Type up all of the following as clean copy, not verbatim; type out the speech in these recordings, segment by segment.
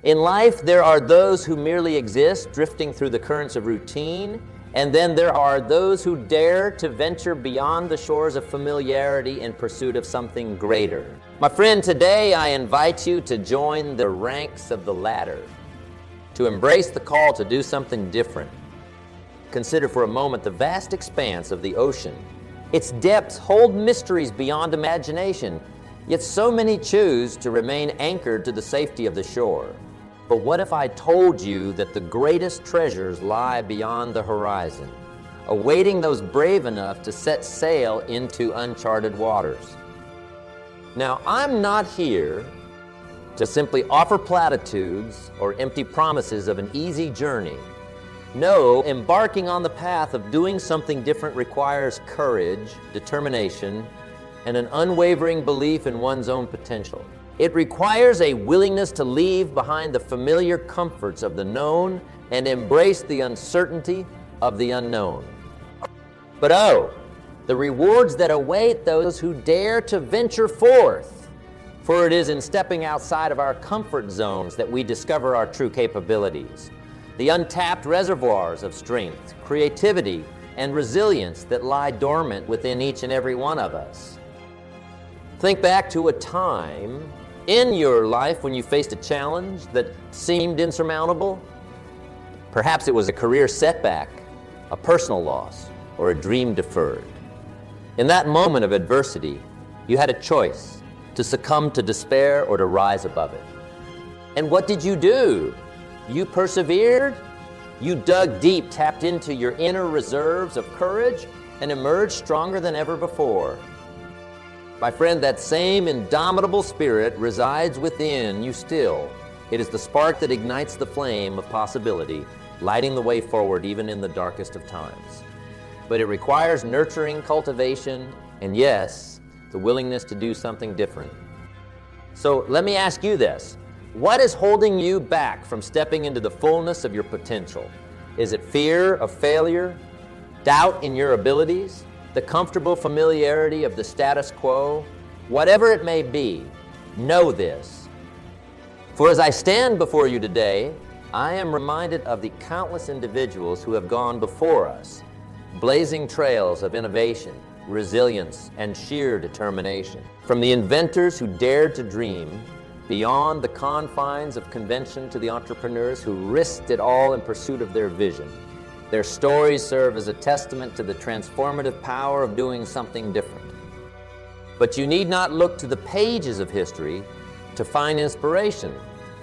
In life, there are those who merely exist, drifting through the currents of routine, and then there are those who dare to venture beyond the shores of familiarity in pursuit of something greater. My friend, today I invite you to join the ranks of the latter, to embrace the call to do something different. Consider for a moment the vast expanse of the ocean. Its depths hold mysteries beyond imagination, yet so many choose to remain anchored to the safety of the shore. But what if I told you that the greatest treasures lie beyond the horizon, awaiting those brave enough to set sail into uncharted waters? Now, I'm not here to simply offer platitudes or empty promises of an easy journey. No, embarking on the path of doing something different requires courage, determination, and an unwavering belief in one's own potential. It requires a willingness to leave behind the familiar comforts of the known and embrace the uncertainty of the unknown. But oh, the rewards that await those who dare to venture forth. For it is in stepping outside of our comfort zones that we discover our true capabilities, the untapped reservoirs of strength, creativity, and resilience that lie dormant within each and every one of us. Think back to a time in your life when you faced a challenge that seemed insurmountable. Perhaps it was a career setback, a personal loss, or a dream deferred. In that moment of adversity, you had a choice to succumb to despair or to rise above it. And what did you do? You persevered. You dug deep, tapped into your inner reserves of courage, and emerged stronger than ever before. My friend, that same indomitable spirit resides within you still. It is the spark that ignites the flame of possibility, lighting the way forward even in the darkest of times. But it requires nurturing cultivation and, yes, the willingness to do something different. So let me ask you this. What is holding you back from stepping into the fullness of your potential? Is it fear of failure, doubt in your abilities, the comfortable familiarity of the status quo? Whatever it may be, know this. For as I stand before you today, I am reminded of the countless individuals who have gone before us, blazing trails of innovation, resilience, and sheer determination. From the inventors who dared to dream beyond the confines of convention to the entrepreneurs who risked it all in pursuit of their vision. Their stories serve as a testament to the transformative power of doing something different. But you need not look to the pages of history to find inspiration,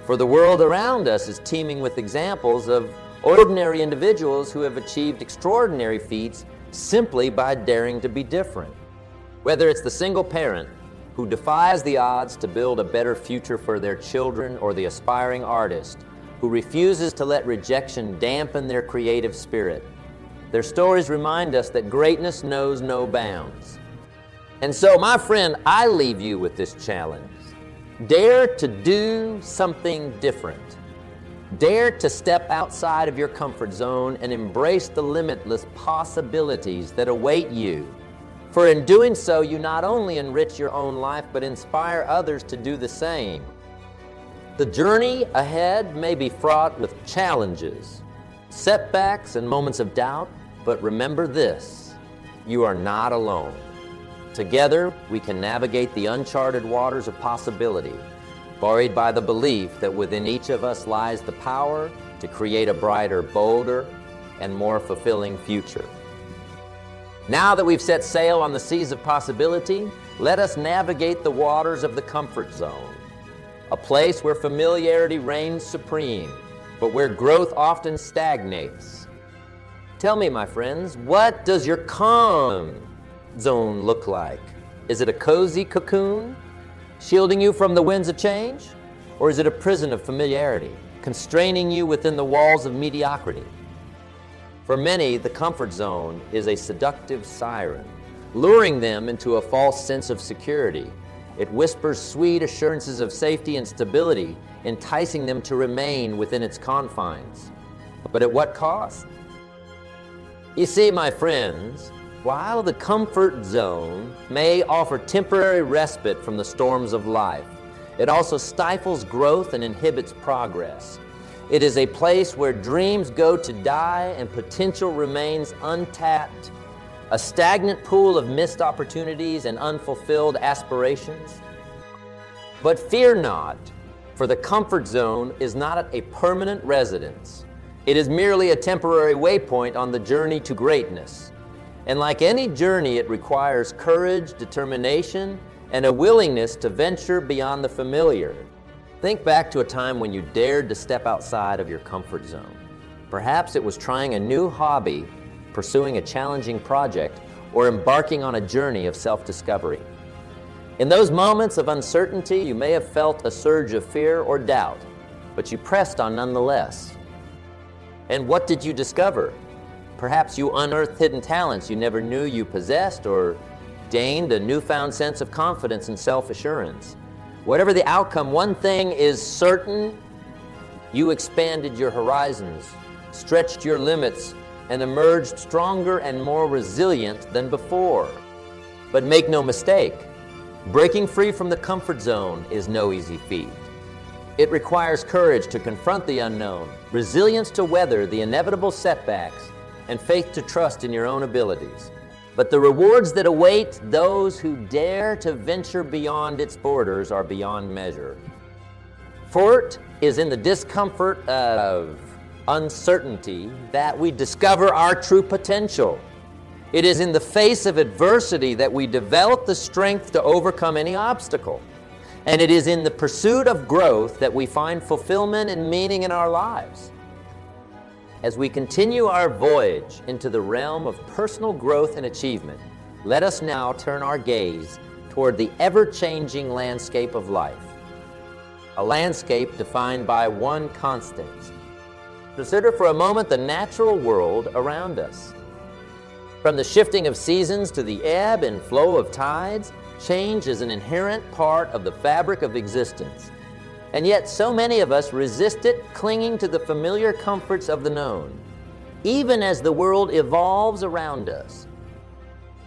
for the world around us is teeming with examples of ordinary individuals who have achieved extraordinary feats simply by daring to be different. Whether it's the single parent who defies the odds to build a better future for their children, or the aspiring artist who refuses to let rejection dampen their creative spirit, their stories remind us that greatness knows no bounds. And so, my friend, I leave you with this challenge. Dare to do something different. Dare to step outside of your comfort zone and embrace the limitless possibilities that await you. For in doing so, you not only enrich your own life, but inspire others to do the same. The journey ahead may be fraught with challenges, setbacks, and moments of doubt, but remember this: you are not alone. Together, we can navigate the uncharted waters of possibility, buoyed by the belief that within each of us lies the power to create a brighter, bolder, and more fulfilling future. Now that we've set sail on the seas of possibility, let us navigate the waters of the comfort zone, a place where familiarity reigns supreme, but where growth often stagnates. Tell me, my friends, what does your calm zone look like? Is it a cozy cocoon, shielding you from the winds of change? Or is it a prison of familiarity, constraining you within the walls of mediocrity? For many, the comfort zone is a seductive siren, luring them into a false sense of security. It whispers sweet assurances of safety and stability, enticing them to remain within its confines. But at what cost? You see, my friends, while the comfort zone may offer temporary respite from the storms of life, It also stifles growth and inhibits progress. It is a place where dreams go to die and potential remains untapped, a stagnant pool of missed opportunities and unfulfilled aspirations. But fear not, for the comfort zone is not a permanent residence. It is merely a temporary waypoint on the journey to greatness. And like any journey, it requires courage, determination, and a willingness to venture beyond the familiar. Think back to a time when you dared to step outside of your comfort zone. Perhaps it was trying a new hobby, pursuing a challenging project, or embarking on a journey of self-discovery. In those moments of uncertainty, you may have felt a surge of fear or doubt, but you pressed on nonetheless. And what did you discover? Perhaps you unearthed hidden talents you never knew you possessed, or gained a newfound sense of confidence and self-assurance. Whatever the outcome, one thing is certain: you expanded your horizons, stretched your limits, and emerged stronger and more resilient than before. But make no mistake, breaking free from the comfort zone is no easy feat. It requires courage to confront the unknown, resilience to weather the inevitable setbacks, and faith to trust in your own abilities. But the rewards that await those who dare to venture beyond its borders are beyond measure. For it is in the discomfort of uncertainty that we discover our true potential. It is in the face of adversity that we develop the strength to overcome any obstacle. And it is in the pursuit of growth that we find fulfillment and meaning in our lives. As we continue our voyage into the realm of personal growth and achievement, let us now turn our gaze toward the ever-changing landscape of life. A landscape defined by one constant. Consider for a moment the natural world around us. From the shifting of seasons to the ebb and flow of tides, change is an inherent part of the fabric of existence. And yet so many of us resist it, clinging to the familiar comforts of the known, even as the world evolves around us.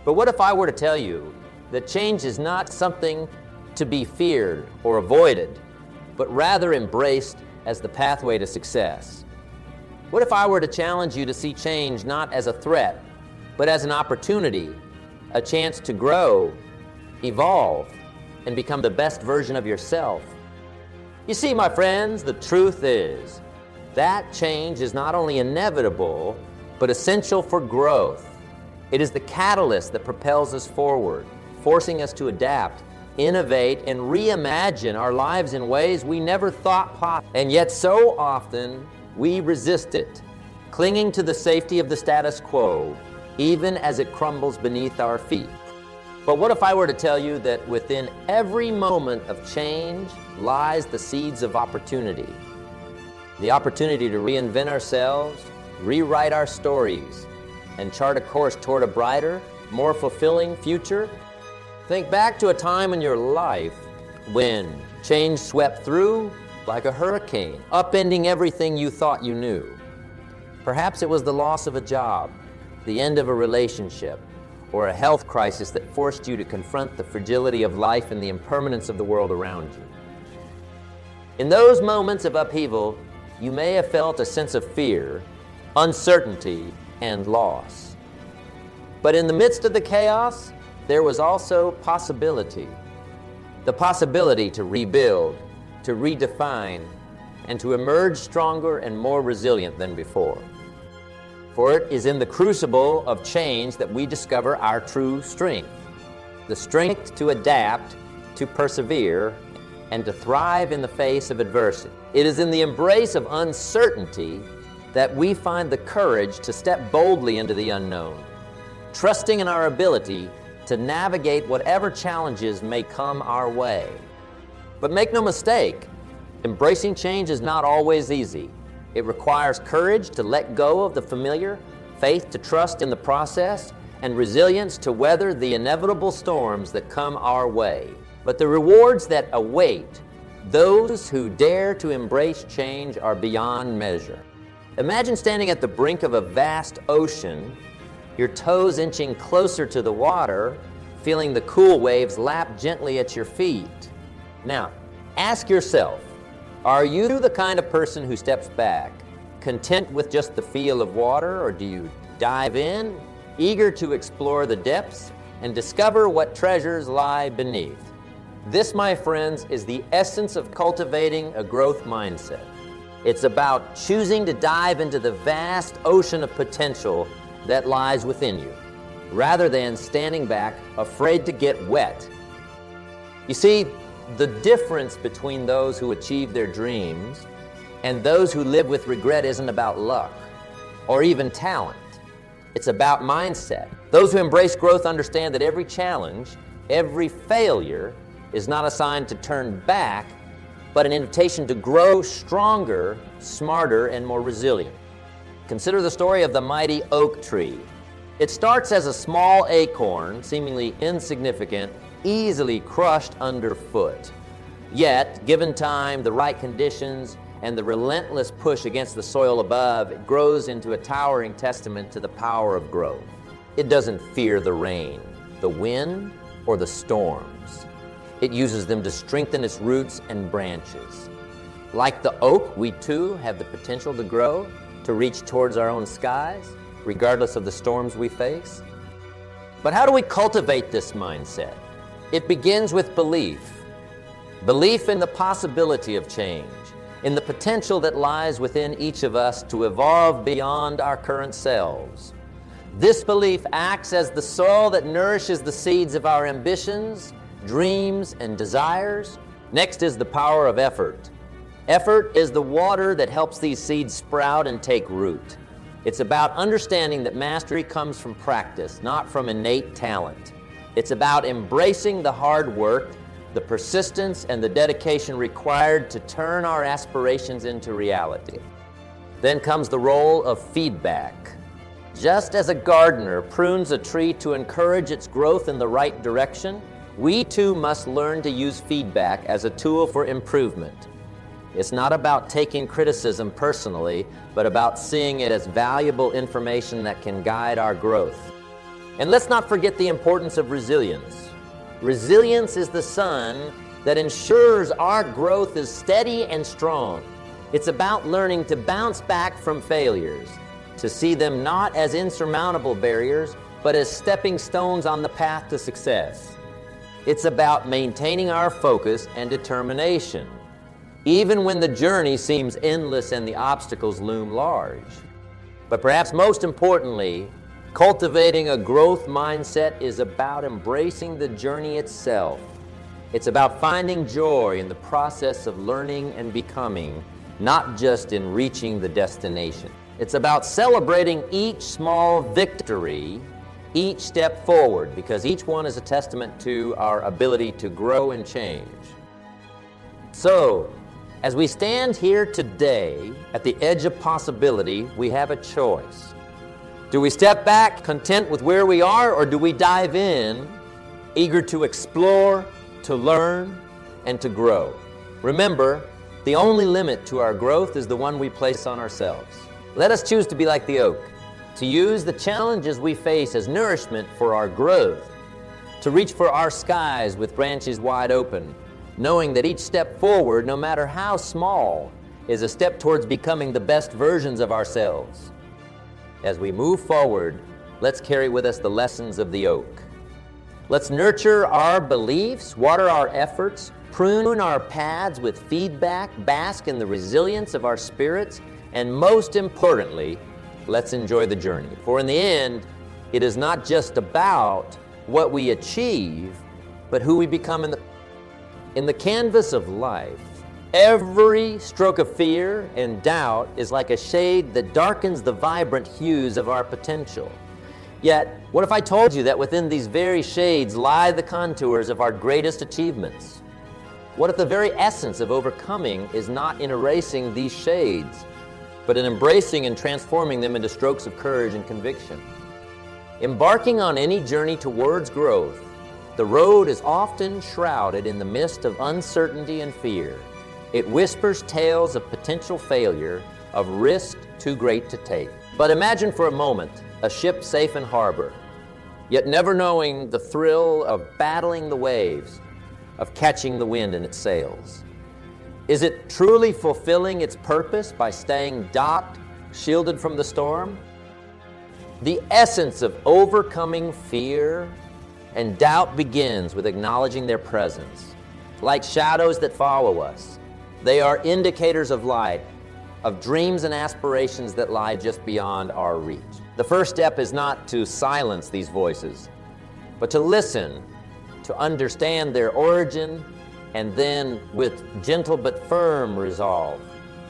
But what if I were to tell you that change is not something to be feared or avoided, but rather embraced as the pathway to success? What if I were to challenge you to see change not as a threat, but as an opportunity, a chance to grow, evolve, and become the best version of yourself? You see, my friends, the truth is that change is not only inevitable, but essential for growth. It is the catalyst that propels us forward, forcing us to adapt, innovate, and reimagine our lives in ways we never thought possible. And yet so often we resist it, clinging to the safety of the status quo, even as it crumbles beneath our feet. But what if I were to tell you that within every moment of change lies the seeds of opportunity? The opportunity to reinvent ourselves, rewrite our stories, and chart a course toward a brighter, more fulfilling future? Think back to a time in your life when change swept through like a hurricane, upending everything you thought you knew. Perhaps it was the loss of a job, the end of a relationship, or a health crisis that forced you to confront the fragility of life and the impermanence of the world around you. In those moments of upheaval, you may have felt a sense of fear, uncertainty, and loss. But in the midst of the chaos, there was also possibility. The possibility to rebuild, to redefine, and to emerge stronger and more resilient than before. For it is in the crucible of change that we discover our true strength. The strength to adapt, to persevere, and to thrive in the face of adversity. It is in the embrace of uncertainty that we find the courage to step boldly into the unknown, trusting in our ability to navigate whatever challenges may come our way. But make no mistake, embracing change is not always easy. It requires courage to let go of the familiar, faith to trust in the process, and resilience to weather the inevitable storms that come our way. But the rewards that await those who dare to embrace change are beyond measure. Imagine standing at the brink of a vast ocean, your toes inching closer to the water, feeling the cool waves lap gently at your feet. Now, Ask yourself, are you the kind of person who steps back, content with just the feel of water, or do you dive in, eager to explore the depths and discover what treasures lie beneath? This, my friends, is the essence of cultivating a growth mindset. It's about choosing to dive into the vast ocean of potential that lies within you, rather than standing back, afraid to get wet. You see, the difference between those who achieve their dreams and those who live with regret isn't about luck or even talent. It's about mindset. Those who embrace growth understand that every challenge, every failure is not a sign to turn back, but an invitation to grow stronger, smarter, and more resilient. Consider the story of the mighty oak tree. It starts as a small acorn, seemingly insignificant, easily crushed underfoot. Yet, given time, the right conditions, and the relentless push against the soil above, it grows into a towering testament to the power of growth. It doesn't fear the rain, the wind, or the storms. It uses them to strengthen its roots and branches. Like the oak, we too have the potential to grow, to reach towards our own skies, regardless of the storms we face. But how do we cultivate this mindset? It begins with belief. Belief in the possibility of change, in the potential that lies within each of us to evolve beyond our current selves. This belief acts as the soil that nourishes the seeds of our ambitions, dreams, and desires. Next is the power of effort. Effort is the water that helps these seeds sprout and take root. It's about understanding that mastery comes from practice, not from innate talent. It's about embracing the hard work, the persistence, and the dedication required to turn our aspirations into reality. Then comes the role of feedback. Just as a gardener prunes a tree to encourage its growth in the right direction, we too must learn to use feedback as a tool for improvement. It's not about taking criticism personally, but about seeing it as valuable information that can guide our growth. And let's not forget the importance of resilience. Resilience is the sun that ensures our growth is steady and strong. It's about learning to bounce back from failures, to see them not as insurmountable barriers, but as stepping stones on the path to success. It's about maintaining our focus and determination, even when the journey seems endless and the obstacles loom large. But perhaps most importantly, cultivating a growth mindset is about embracing the journey itself. It's about finding joy in the process of learning and becoming, not just in reaching the destination. It's about celebrating each small victory, each step forward, because each one is a testament to our ability to grow and change. So, as we stand here today at the edge of possibility, we have a choice. Do we step back, content with where we are, or do we dive in, eager to explore, to learn, and to grow? Remember, the only limit to our growth is the one we place on ourselves. Let us choose to be like the oak, to use the challenges we face as nourishment for our growth, to reach for our skies with branches wide open, knowing that each step forward, no matter how small, is a step towards becoming the best versions of ourselves. As we move forward, let's carry with us the lessons of the oak. Let's nurture our beliefs, water our efforts, prune our paths with feedback, bask in the resilience of our spirits, and most importantly, let's enjoy the journey. For in the end, it is not just about what we achieve, but who we become in the canvas of life. Every stroke of fear and doubt is like a shade that darkens the vibrant hues of our potential. Yet, what if I told you that within these very shades lie the contours of our greatest achievements? What if the very essence of overcoming is not in erasing these shades, but in embracing and transforming them into strokes of courage and conviction? Embarking on any journey towards growth, the road is often shrouded in the mist of uncertainty and fear. It whispers tales of potential failure, of risk too great to take. But imagine for a moment a ship safe in harbor, yet never knowing the thrill of battling the waves, of catching the wind in its sails. Is it truly fulfilling its purpose by staying docked, shielded from the storm? The essence of overcoming fear and doubt begins with acknowledging their presence. Like shadows that follow us, they are indicators of light, of dreams and aspirations that lie just beyond our reach. The first step is not to silence these voices, but to listen, to understand their origin, and then with gentle but firm resolve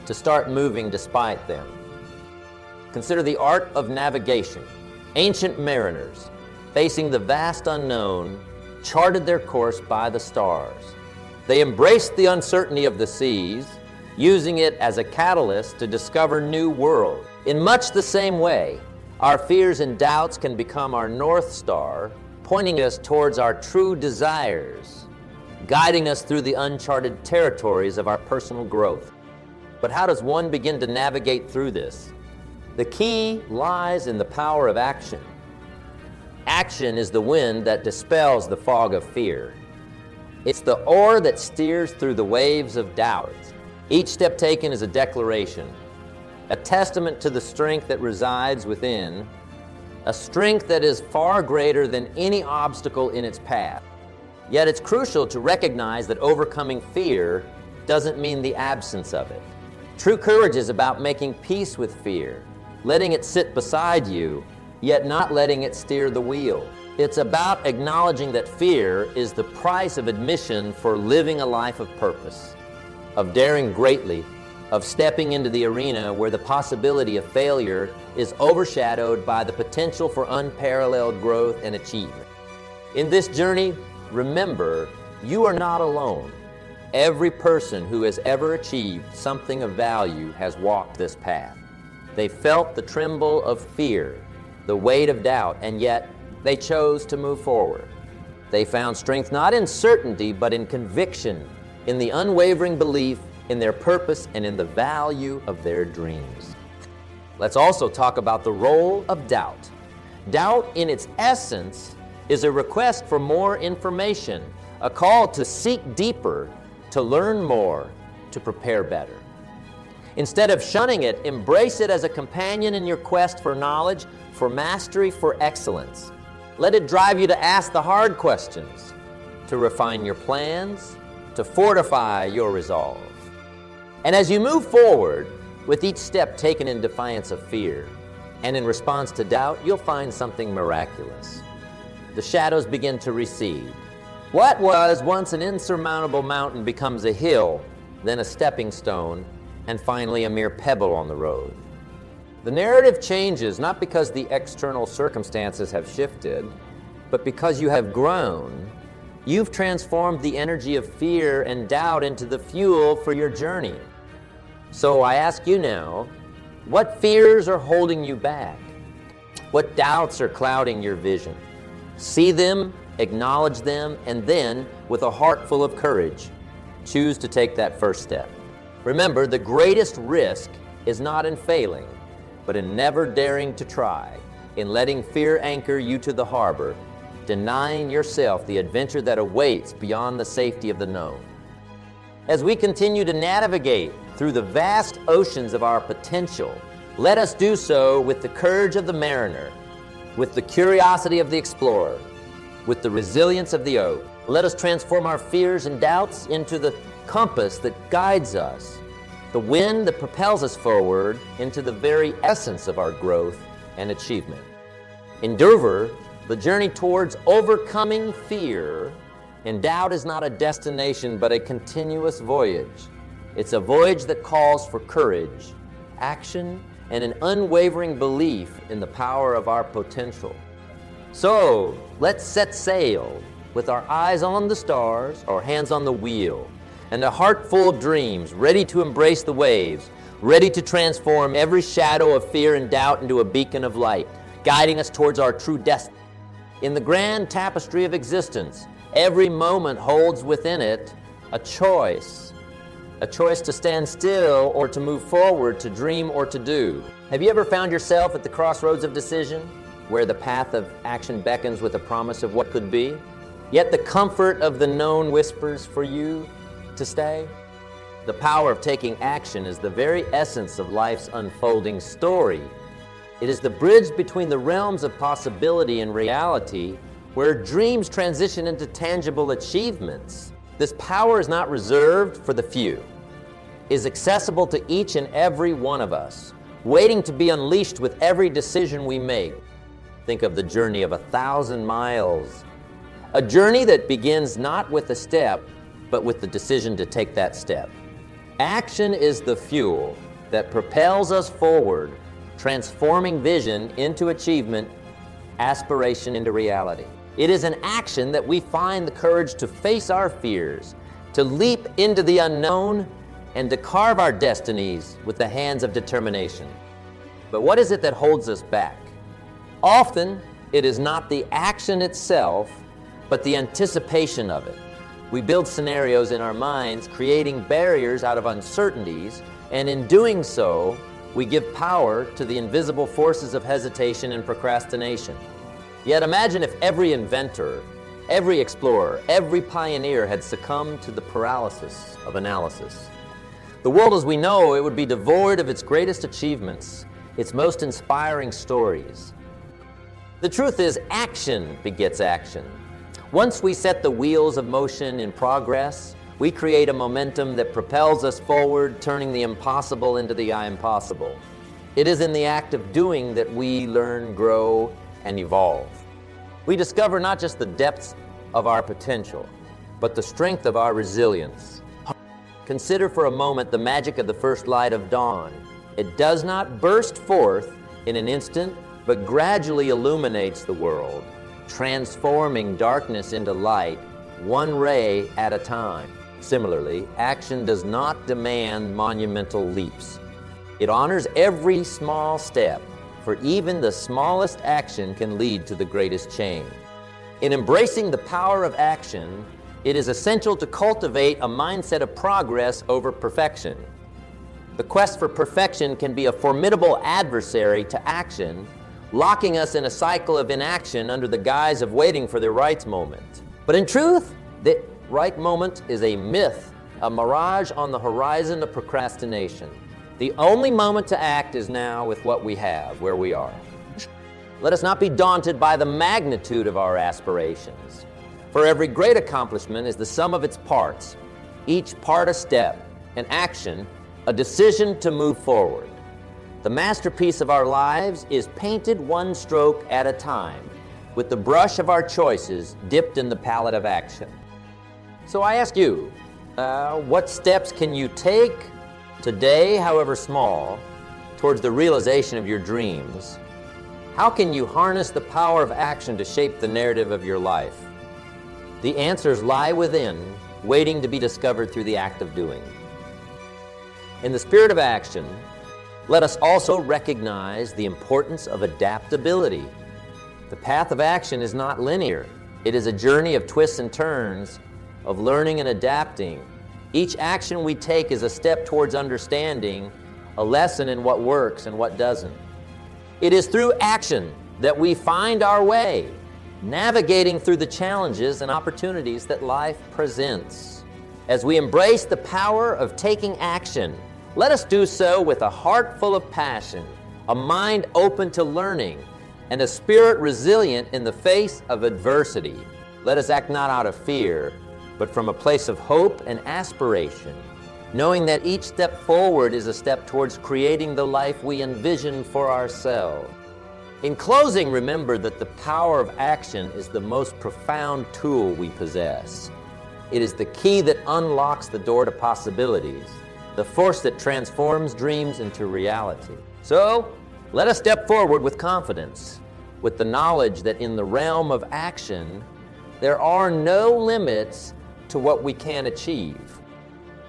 to start moving despite them. Consider the art of navigation. Ancient mariners, facing the vast unknown, charted their course by the stars. They embraced the uncertainty of the seas, using it as a catalyst to discover new worlds. In much the same way, our fears and doubts can become our North Star, pointing us towards our true desires, guiding us through the uncharted territories of our personal growth. But how does one begin to navigate through this? The key lies in the power of action. Action is the wind that dispels the fog of fear. It's the oar that steers through the waves of doubt. Each step taken is a declaration, a testament to the strength that resides within, a strength that is far greater than any obstacle in its path. Yet it's crucial to recognize that overcoming fear doesn't mean the absence of it. True courage is about making peace with fear, letting it sit beside you, yet not letting it steer the wheel. It's about acknowledging that fear is the price of admission for living a life of purpose, of daring greatly, of stepping into the arena where the possibility of failure is overshadowed by the potential for unparalleled growth and achievement. In this journey, remember, you are not alone. Every person who has ever achieved something of value has walked this path. They felt the tremble of fear, the weight of doubt, and yet they chose to move forward. They found strength not in certainty, but in conviction, in the unwavering belief in their purpose and in the value of their dreams. Let's also talk about the role of doubt. Doubt, in its essence, is a request for more information, a call to seek deeper, to learn more, to prepare better. Instead of shunning it, embrace it as a companion in your quest for knowledge, for mastery, for excellence. Let it drive you to ask the hard questions, to refine your plans, to fortify your resolve. And as you move forward, with each step taken in defiance of fear and in response to doubt, you'll find something miraculous. The shadows begin to recede. What was once an insurmountable mountain becomes a hill, then a stepping stone, and finally a mere pebble on the road. The narrative changes not because the external circumstances have shifted, but because you have grown. You've transformed the energy of fear and doubt into the fuel for your journey. So I ask you now, what fears are holding you back? What doubts are clouding your vision? See them, acknowledge them, and then, with a heart full of courage, choose to take that first step. Remember, the greatest risk is not in failing, but in never daring to try, in letting fear anchor you to the harbor, denying yourself the adventure that awaits beyond the safety of the known. As we continue to navigate through the vast oceans of our potential, let us do so with the courage of the mariner, with the curiosity of the explorer, with the resilience of the oak. Let us transform our fears and doubts into the compass that guides us, the wind that propels us forward into the very essence of our growth and achievement. Endure the journey towards overcoming fear, and doubt is not a destination but a continuous voyage. It's a voyage that calls for courage, action, and an unwavering belief in the power of our potential. So, let's set sail with our eyes on the stars, our hands on the wheel, and a heart full of dreams, ready to embrace the waves, ready to transform every shadow of fear and doubt into a beacon of light, guiding us towards our true destiny. In the grand tapestry of existence, every moment holds within it a choice to stand still or to move forward, to dream or to do. Have you ever found yourself at the crossroads of decision, where the path of action beckons with a promise of what could be, yet the comfort of the known whispers for you to stay? The power of taking action is the very essence of life's unfolding story. It is the bridge between the realms of possibility and reality, where dreams transition into tangible achievements. This power is not reserved for the few. It is accessible to each and every one of us, waiting to be unleashed with every decision we make. Think of the journey of 1,000 miles. A journey that begins not with a step, but with the decision to take that step. Action is the fuel that propels us forward, transforming vision into achievement, aspiration into reality. It is an action that we find the courage to face our fears, to leap into the unknown, and to carve our destinies with the hands of determination. But what is it that holds us back? Often, it is not the action itself, but the anticipation of it. We build scenarios in our minds, creating barriers out of uncertainties, and in doing so, we give power to the invisible forces of hesitation and procrastination. Yet imagine if every inventor, every explorer, every pioneer had succumbed to the paralysis of analysis. The world as we know it would be devoid of its greatest achievements, its most inspiring stories. The truth is, action begets action. Once we set the wheels of motion in progress, we create a momentum that propels us forward, turning the impossible into the impossible. It is in the act of doing that we learn, grow, and evolve. We discover not just the depths of our potential, but the strength of our resilience. Consider for a moment the magic of the first light of dawn. It does not burst forth in an instant, but gradually illuminates the world, transforming darkness into light, one ray at a time. Similarly, action does not demand monumental leaps. It honors every small step, for even the smallest action can lead to the greatest change. In embracing the power of action, it is essential to cultivate a mindset of progress over perfection. The quest for perfection can be a formidable adversary to action, locking us in a cycle of inaction under the guise of waiting for the right moment. But in truth, the right moment is a myth, a mirage on the horizon of procrastination. The only moment to act is now with what we have, where we are. Let us not be daunted by the magnitude of our aspirations. For every great accomplishment is the sum of its parts, each part a step, an action, a decision to move forward. The masterpiece of our lives is painted one stroke at a time, with the brush of our choices dipped in the palette of action. So I ask you, what steps can you take today, however small, towards the realization of your dreams? How can you harness the power of action to shape the narrative of your life? The answers lie within, waiting to be discovered through the act of doing. In the spirit of action, let us also recognize the importance of adaptability. The path of action is not linear. It is a journey of twists and turns, of learning and adapting. Each action we take is a step towards understanding, a lesson in what works and what doesn't. It is through action that we find our way, navigating through the challenges and opportunities that life presents. As we embrace the power of taking action, let us do so with a heart full of passion, a mind open to learning, and a spirit resilient in the face of adversity. Let us act not out of fear, but from a place of hope and aspiration, knowing that each step forward is a step towards creating the life we envision for ourselves. In closing, remember that the power of action is the most profound tool we possess. It is the key that unlocks the door to possibilities, the force that transforms dreams into reality. So, let us step forward with confidence, with the knowledge that in the realm of action, there are no limits to what we can achieve.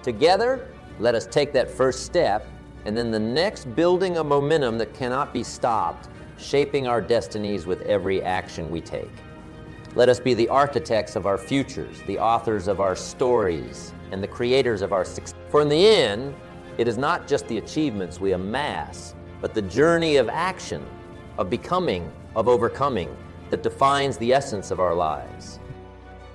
Together, let us take that first step, and then the next, building a momentum that cannot be stopped, shaping our destinies with every action we take. Let us be the architects of our futures, the authors of our stories, and the creators of our success. For in the end, it is not just the achievements we amass, but the journey of action, of becoming, of overcoming, that defines the essence of our lives.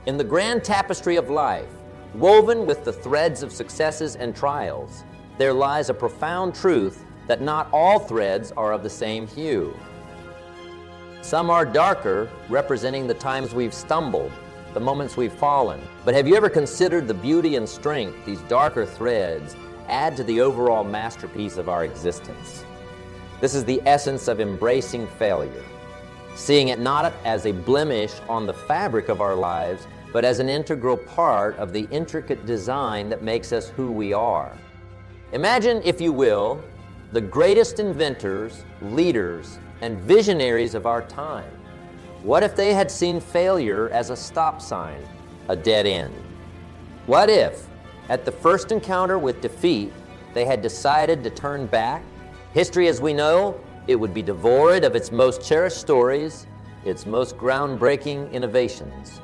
In the grand tapestry of life, Woven with the threads of successes and trials, there lies a profound truth that not all threads are of the same hue. Some are darker, representing the times we've stumbled, the moments we've fallen. But have you ever considered the beauty and strength these darker threads add to the overall masterpiece of our existence? This is the essence of embracing failure, seeing it not as a blemish on the fabric of our lives, but as an integral part of the intricate design that makes us who we are. Imagine, if you will, the greatest inventors, leaders, and visionaries of our time. What if they had seen failure as a stop sign, a dead end? What if, at the first encounter with defeat, they had decided to turn back? History as we know, it would be devoid of its most cherished stories, its most groundbreaking innovations.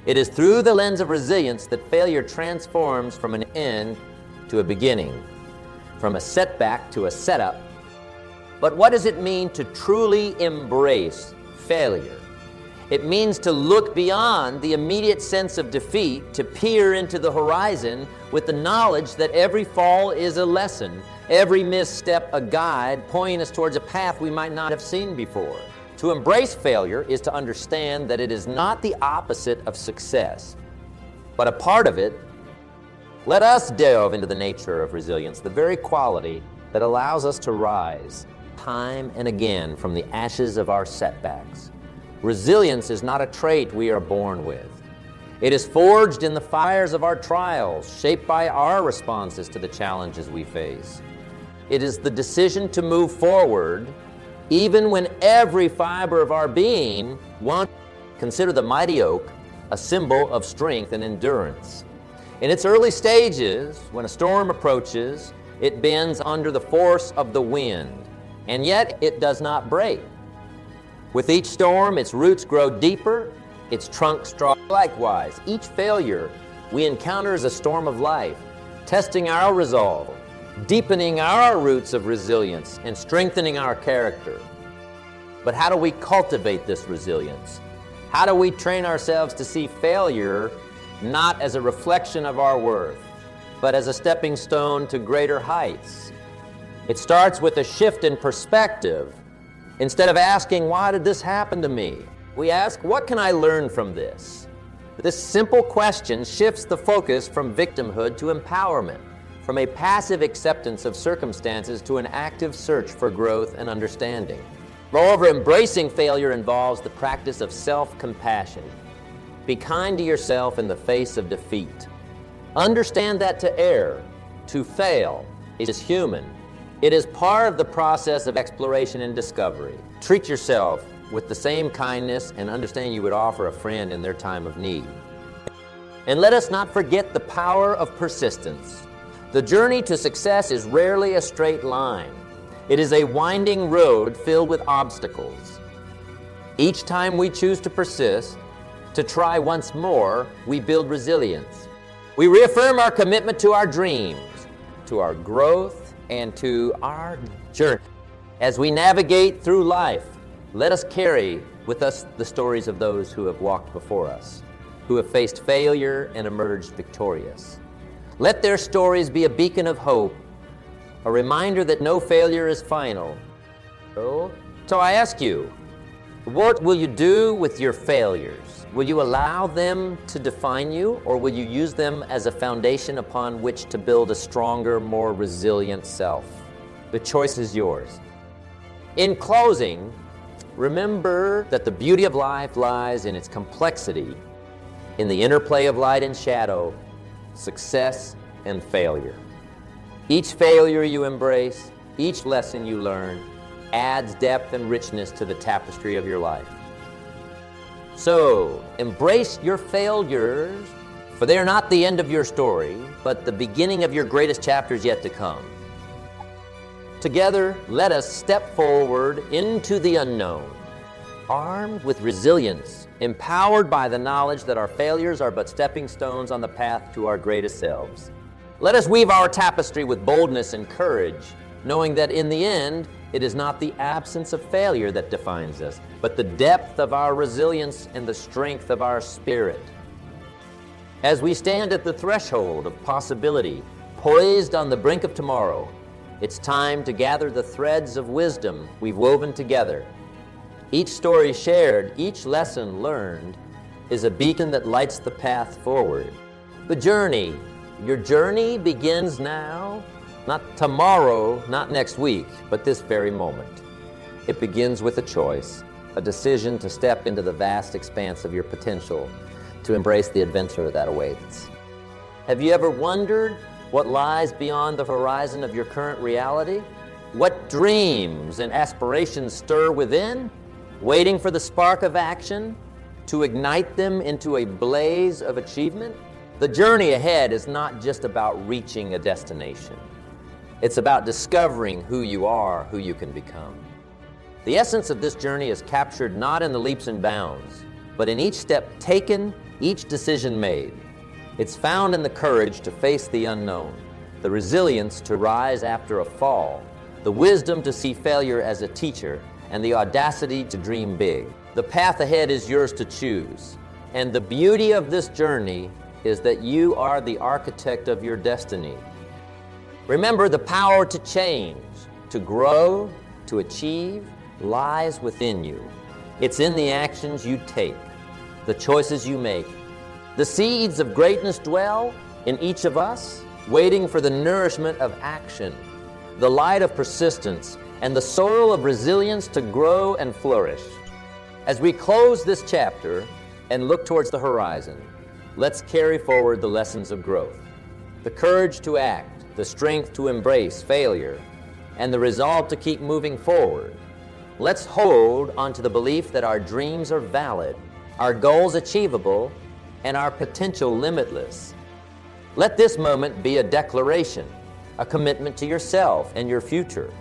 It is through the lens of resilience that failure transforms from an end to a beginning, from a setback to a setup. But what does it mean to truly embrace failure? It means to look beyond the immediate sense of defeat, to peer into the horizon with the knowledge that every fall is a lesson, every misstep a guide pointing us towards a path we might not have seen before. To embrace failure is to understand that it is not the opposite of success, but a part of it. Let us delve into the nature of resilience, the very quality that allows us to rise time and again from the ashes of our setbacks. Resilience is not a trait we are born with. It is forged in the fires of our trials, shaped by our responses to the challenges we face. It is the decision to move forward even when every fiber of our being wants. Consider the mighty oak a symbol of strength and endurance. In its early stages, when a storm approaches, it bends under the force of the wind, and yet it does not break. With each storm, its roots grow deeper, its trunk strong. Likewise, each failure we encounter is a storm of life, testing our resolve, deepening our roots of resilience, and strengthening our character. But how do we cultivate this resilience? How do we train ourselves to see failure not as a reflection of our worth, but as a stepping stone to greater heights? It starts with a shift in perspective. Instead of asking, why did this happen to me? We ask, what can I learn from this? This simple question shifts the focus from victimhood to empowerment, from a passive acceptance of circumstances to an active search for growth and understanding. Moreover, embracing failure involves the practice of self-compassion. Be kind to yourself in the face of defeat. Understand that to err, to fail, is human. It is part of the process of exploration and discovery. Treat yourself with the same kindness and understanding you would offer a friend in their time of need. And let us not forget the power of persistence. The journey to success is rarely a straight line. It is a winding road filled with obstacles. Each time we choose to persist, to try once more, we build resilience. We reaffirm our commitment to our dreams, to our growth, and to our journey. As we navigate through life, let us carry with us the stories of those who have walked before us, who have faced failure and emerged victorious. Let their stories be a beacon of hope, a reminder that no failure is final. So I ask you, what will you do with your failures? Will you allow them to define you, or will you use them as a foundation upon which to build a stronger, more resilient self? The choice is yours. In closing, remember that the beauty of life lies in its complexity, in the interplay of light and shadow, success and failure. Each failure you embrace, each lesson you learn, adds depth and richness to the tapestry of your life. So, embrace your failures, for they are not the end of your story, but the beginning of your greatest chapters yet to come. Together, let us step forward into the unknown, armed with resilience, empowered by the knowledge that our failures are but stepping stones on the path to our greatest selves. Let us weave our tapestry with boldness and courage, knowing that in the end, it is not the absence of failure that defines us, but the depth of our resilience and the strength of our spirit. As we stand at the threshold of possibility, poised on the brink of tomorrow, it's time to gather the threads of wisdom we've woven together. Each story shared, each lesson learned, is a beacon that lights the path forward. The journey, your journey begins now, not tomorrow, not next week, but this very moment. It begins with a choice, a decision to step into the vast expanse of your potential, to embrace the adventure that awaits. Have you ever wondered what lies beyond the horizon of your current reality? What dreams and aspirations stir within, waiting for the spark of action to ignite them into a blaze of achievement? The journey ahead is not just about reaching a destination. It's about discovering who you are, who you can become. The essence of this journey is captured not in the leaps and bounds, but in each step taken, each decision made. It's found in the courage to face the unknown, the resilience to rise after a fall, the wisdom to see failure as a teacher, and the audacity to dream big. The path ahead is yours to choose. And the beauty of this journey is that you are the architect of your destiny. Remember, the power to change, to grow, to achieve, lies within you. It's in the actions you take, the choices you make. The seeds of greatness dwell in each of us, waiting for the nourishment of action, the light of persistence, and the soil of resilience to grow and flourish. As we close this chapter and look towards the horizon, let's carry forward the lessons of growth, the courage to act, the strength to embrace failure, and the resolve to keep moving forward. Let's hold onto the belief that our dreams are valid, our goals achievable, and our potential limitless. Let this moment be a declaration, a commitment to yourself and your future,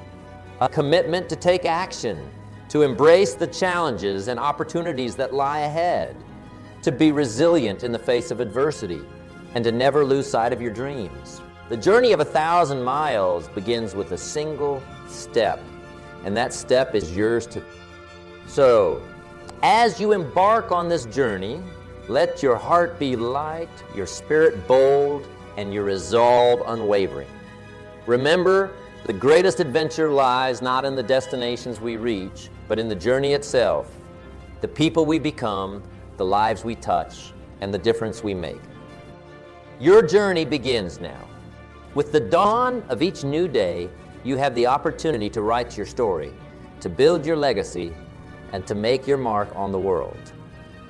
a commitment to take action, to embrace the challenges and opportunities that lie ahead, to be resilient in the face of adversity, and to never lose sight of your dreams. The journey of 1,000 miles begins with a single step, and that step is yours to. So, as you embark on this journey, let your heart be light, your spirit bold, and your resolve unwavering. Remember, the greatest adventure lies not in the destinations we reach, but in the journey itself, the people we become, the lives we touch, and the difference we make. Your journey begins now. With the dawn of each new day, you have the opportunity to write your story, to build your legacy, and to make your mark on the world.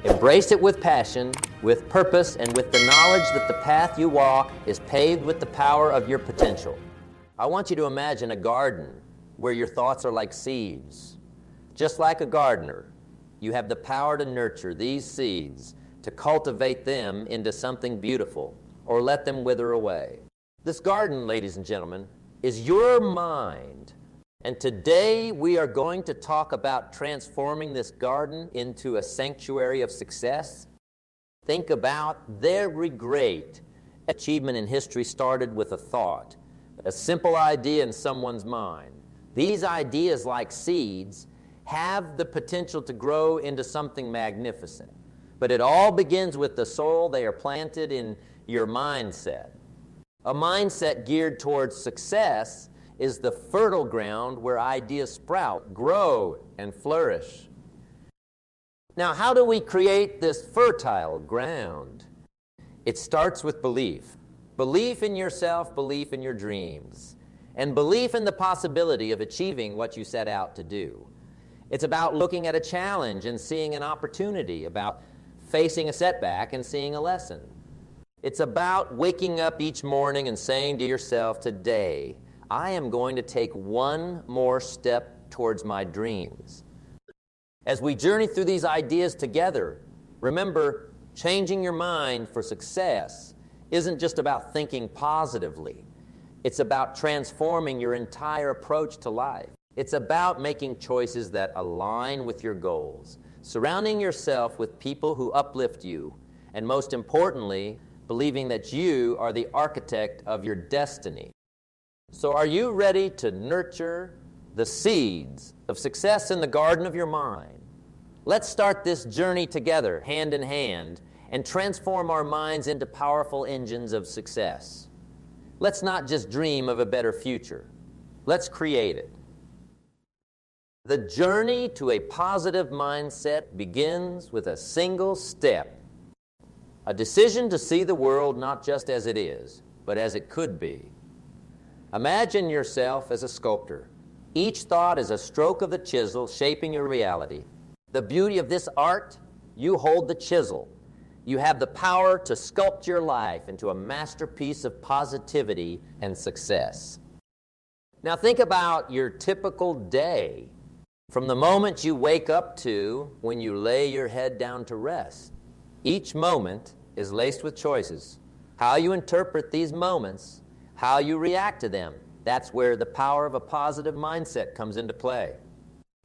Embrace it with passion, with purpose, and with the knowledge that the path you walk is paved with the power of your potential. I want you to imagine a garden where your thoughts are like seeds. Just like a gardener, you have the power to nurture these seeds, to cultivate them into something beautiful, or let them wither away. This garden, ladies and gentlemen, is your mind. And today we are going to talk about transforming this garden into a sanctuary of success. Think about every great achievement in history started with a thought, a simple idea in someone's mind. These ideas, like seeds, have the potential to grow into something magnificent. But it all begins with the soil they are planted in your mindset. A mindset geared towards success is the fertile ground where ideas sprout, grow, and flourish. Now, how do we create this fertile ground? It starts with belief. Belief in yourself, belief in your dreams, and belief in the possibility of achieving what you set out to do. It's about looking at a challenge and seeing an opportunity, about facing a setback and seeing a lesson. It's about waking up each morning and saying to yourself, today, I am going to take one more step towards my dreams. As we journey through these ideas together, remember, changing your mind for success isn't just about thinking positively. It's about transforming your entire approach to life. It's about making choices that align with your goals, surrounding yourself with people who uplift you, and most importantly, believing that you are the architect of your destiny. So are you ready to nurture the seeds of success in the garden of your mind? Let's start this journey together, hand in hand, and transform our minds into powerful engines of success. Let's not just dream of a better future. Let's create it. The journey to a positive mindset begins with a single step, a decision to see the world not just as it is, but as it could be. Imagine yourself as a sculptor. Each thought is a stroke of the chisel shaping your reality. The beauty of this art, you hold the chisel. You have the power to sculpt your life into a masterpiece of positivity and success. Now think about your typical day, from the moment you wake up to when you lay your head down to rest. Each moment is laced with choices. How you interpret these moments, how you react to them, that's where the power of a positive mindset comes into play.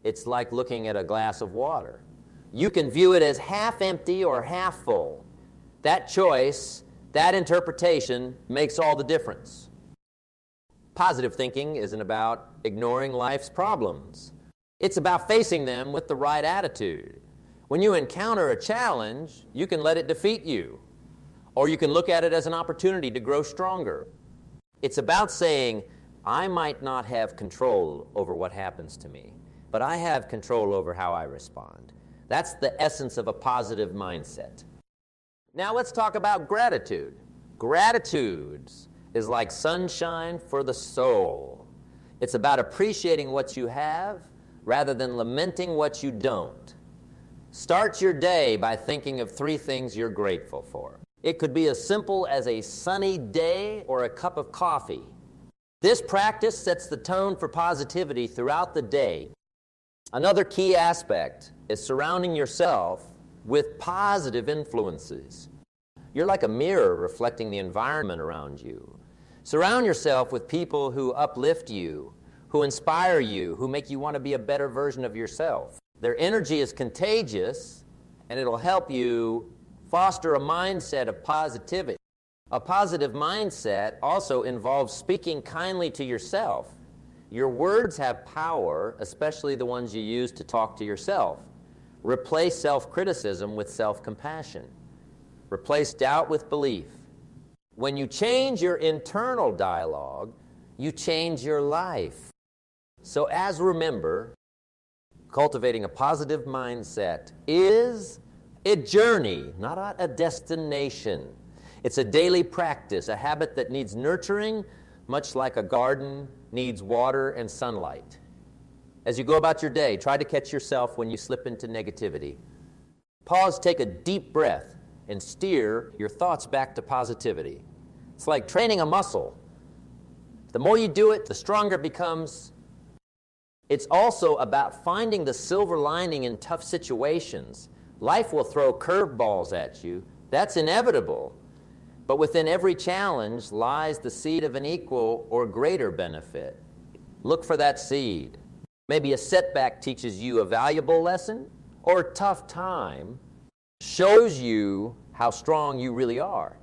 It's like looking at a glass of water. You can view it as half empty or half full. That choice, that interpretation makes all the difference. Positive thinking isn't about ignoring life's problems. It's about facing them with the right attitude. When you encounter a challenge, you can let it defeat you, or you can look at it as an opportunity to grow stronger. It's about saying, I might not have control over what happens to me, but I have control over how I respond. That's the essence of a positive mindset. Now let's talk about gratitude. Gratitude is like sunshine for the soul. It's about appreciating what you have rather than lamenting what you don't. Start your day by thinking of 3 things you're grateful for. It could be as simple as a sunny day or a cup of coffee. This practice sets the tone for positivity throughout the day. Another key aspect is surrounding yourself with positive influences. You're like a mirror reflecting the environment around you. Surround yourself with people who uplift you, who inspire you, who make you want to be a better version of yourself. Their energy is contagious, and it'll help you foster a mindset of positivity. A positive mindset also involves speaking kindly to yourself. Your words have power, especially the ones you use to talk to yourself. Replace self-criticism with self-compassion. Replace doubt with belief. When you change your internal dialogue, you change your life. So as remember, cultivating a positive mindset is a journey, not a destination. It's a daily practice, a habit that needs nurturing, much like a garden needs water and sunlight. As you go about your day, try to catch yourself when you slip into negativity. Pause, take a deep breath, and steer your thoughts back to positivity. It's like training a muscle. The more you do it, the stronger it becomes. It's also about finding the silver lining in tough situations. Life will throw curveballs at you. That's inevitable. But within every challenge lies the seed of an equal or greater benefit. Look for that seed. Maybe a setback teaches you a valuable lesson, or a tough time shows you how strong you really are.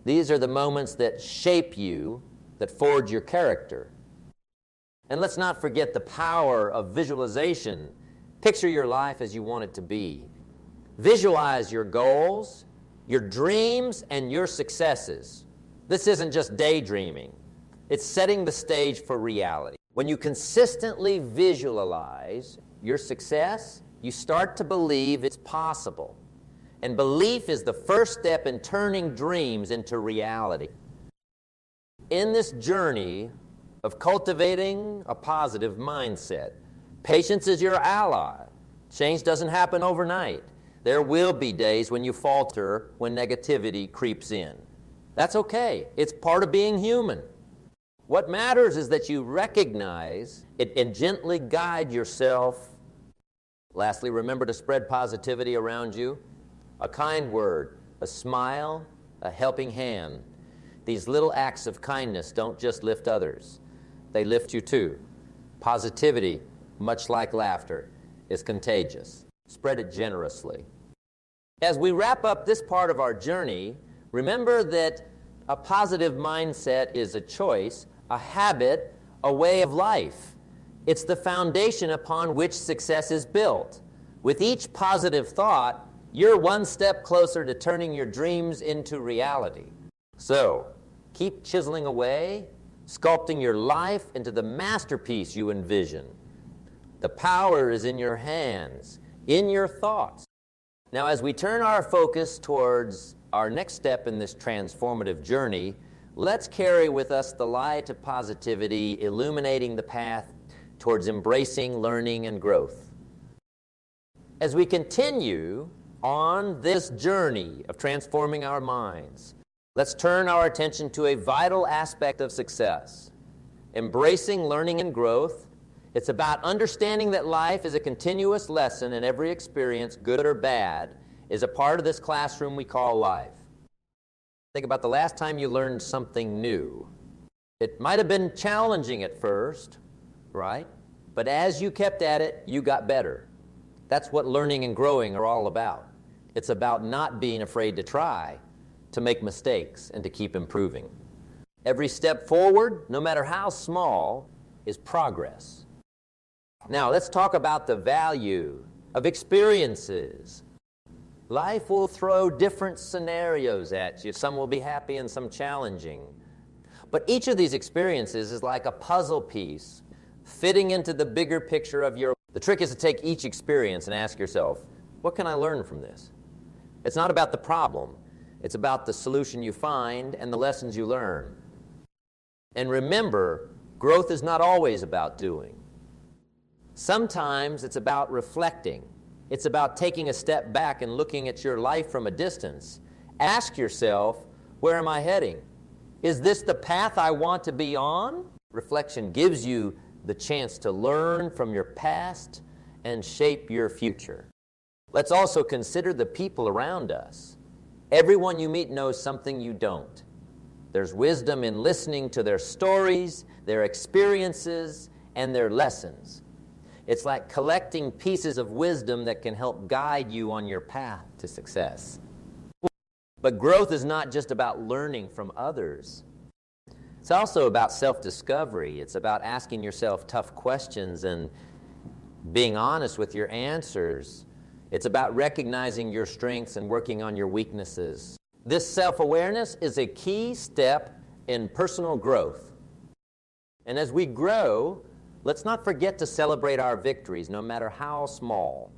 These are the moments that shape you, that forge your character. And let's not forget the power of visualization. Picture your life as you want it to be. Visualize your goals, your dreams, and your successes. This isn't just daydreaming. It's setting the stage for reality. When you consistently visualize your success, you start to believe it's possible. And belief is the first step in turning dreams into reality. In this journey of cultivating a positive mindset, patience is your ally. Change doesn't happen overnight. There will be days when you falter, when negativity creeps in. That's okay. It's part of being human. What matters is that you recognize it and gently guide yourself. Lastly, remember to spread positivity around you. A kind word, a smile, a helping hand. These little acts of kindness don't just lift others. They lift you too. Positivity, much like laughter, is contagious. Spread it generously. As we wrap up this part of our journey, remember that a positive mindset is a choice, a habit, a way of life. It's the foundation upon which success is built. With each positive thought, you're one step closer to turning your dreams into reality. So, keep chiseling away, sculpting your life into the masterpiece you envision. The power is in your hands, in your thoughts. Now, as we turn our focus towards our next step in this transformative journey, let's carry with us the light of positivity, illuminating the path towards embracing learning and growth. As we continue on this journey of transforming our minds, let's turn our attention to a vital aspect of success. Embracing learning and growth. It's about understanding that life is a continuous lesson, and every experience, good or bad, is a part of this classroom we call life. Think about the last time you learned something new. It might have been challenging at first, right? But as you kept at it, you got better. That's what learning and growing are all about. It's about not being afraid to try, to make mistakes, and to keep improving. Every step forward, no matter how small, is progress. Now, let's talk about the value of experiences. Life will throw different scenarios at you. Some will be happy and some challenging. But each of these experiences is like a puzzle piece fitting into the bigger picture of your life. The trick is to take each experience and ask yourself, what can I learn from this? It's not about the problem. It's about the solution you find and the lessons you learn. And remember, growth is not always about doing. Sometimes it's about reflecting. It's about taking a step back and looking at your life from a distance. Ask yourself, where am I heading? Is this the path I want to be on? Reflection gives you the chance to learn from your past and shape your future. Let's also consider the people around us. Everyone you meet knows something you don't. There's wisdom in listening to their stories, their experiences, and their lessons. It's like collecting pieces of wisdom that can help guide you on your path to success. But growth is not just about learning from others. It's also about self-discovery. It's about asking yourself tough questions and being honest with your answers. It's about recognizing your strengths and working on your weaknesses. This self-awareness is a key step in personal growth. And as we grow, let's not forget to celebrate our victories, no matter how small.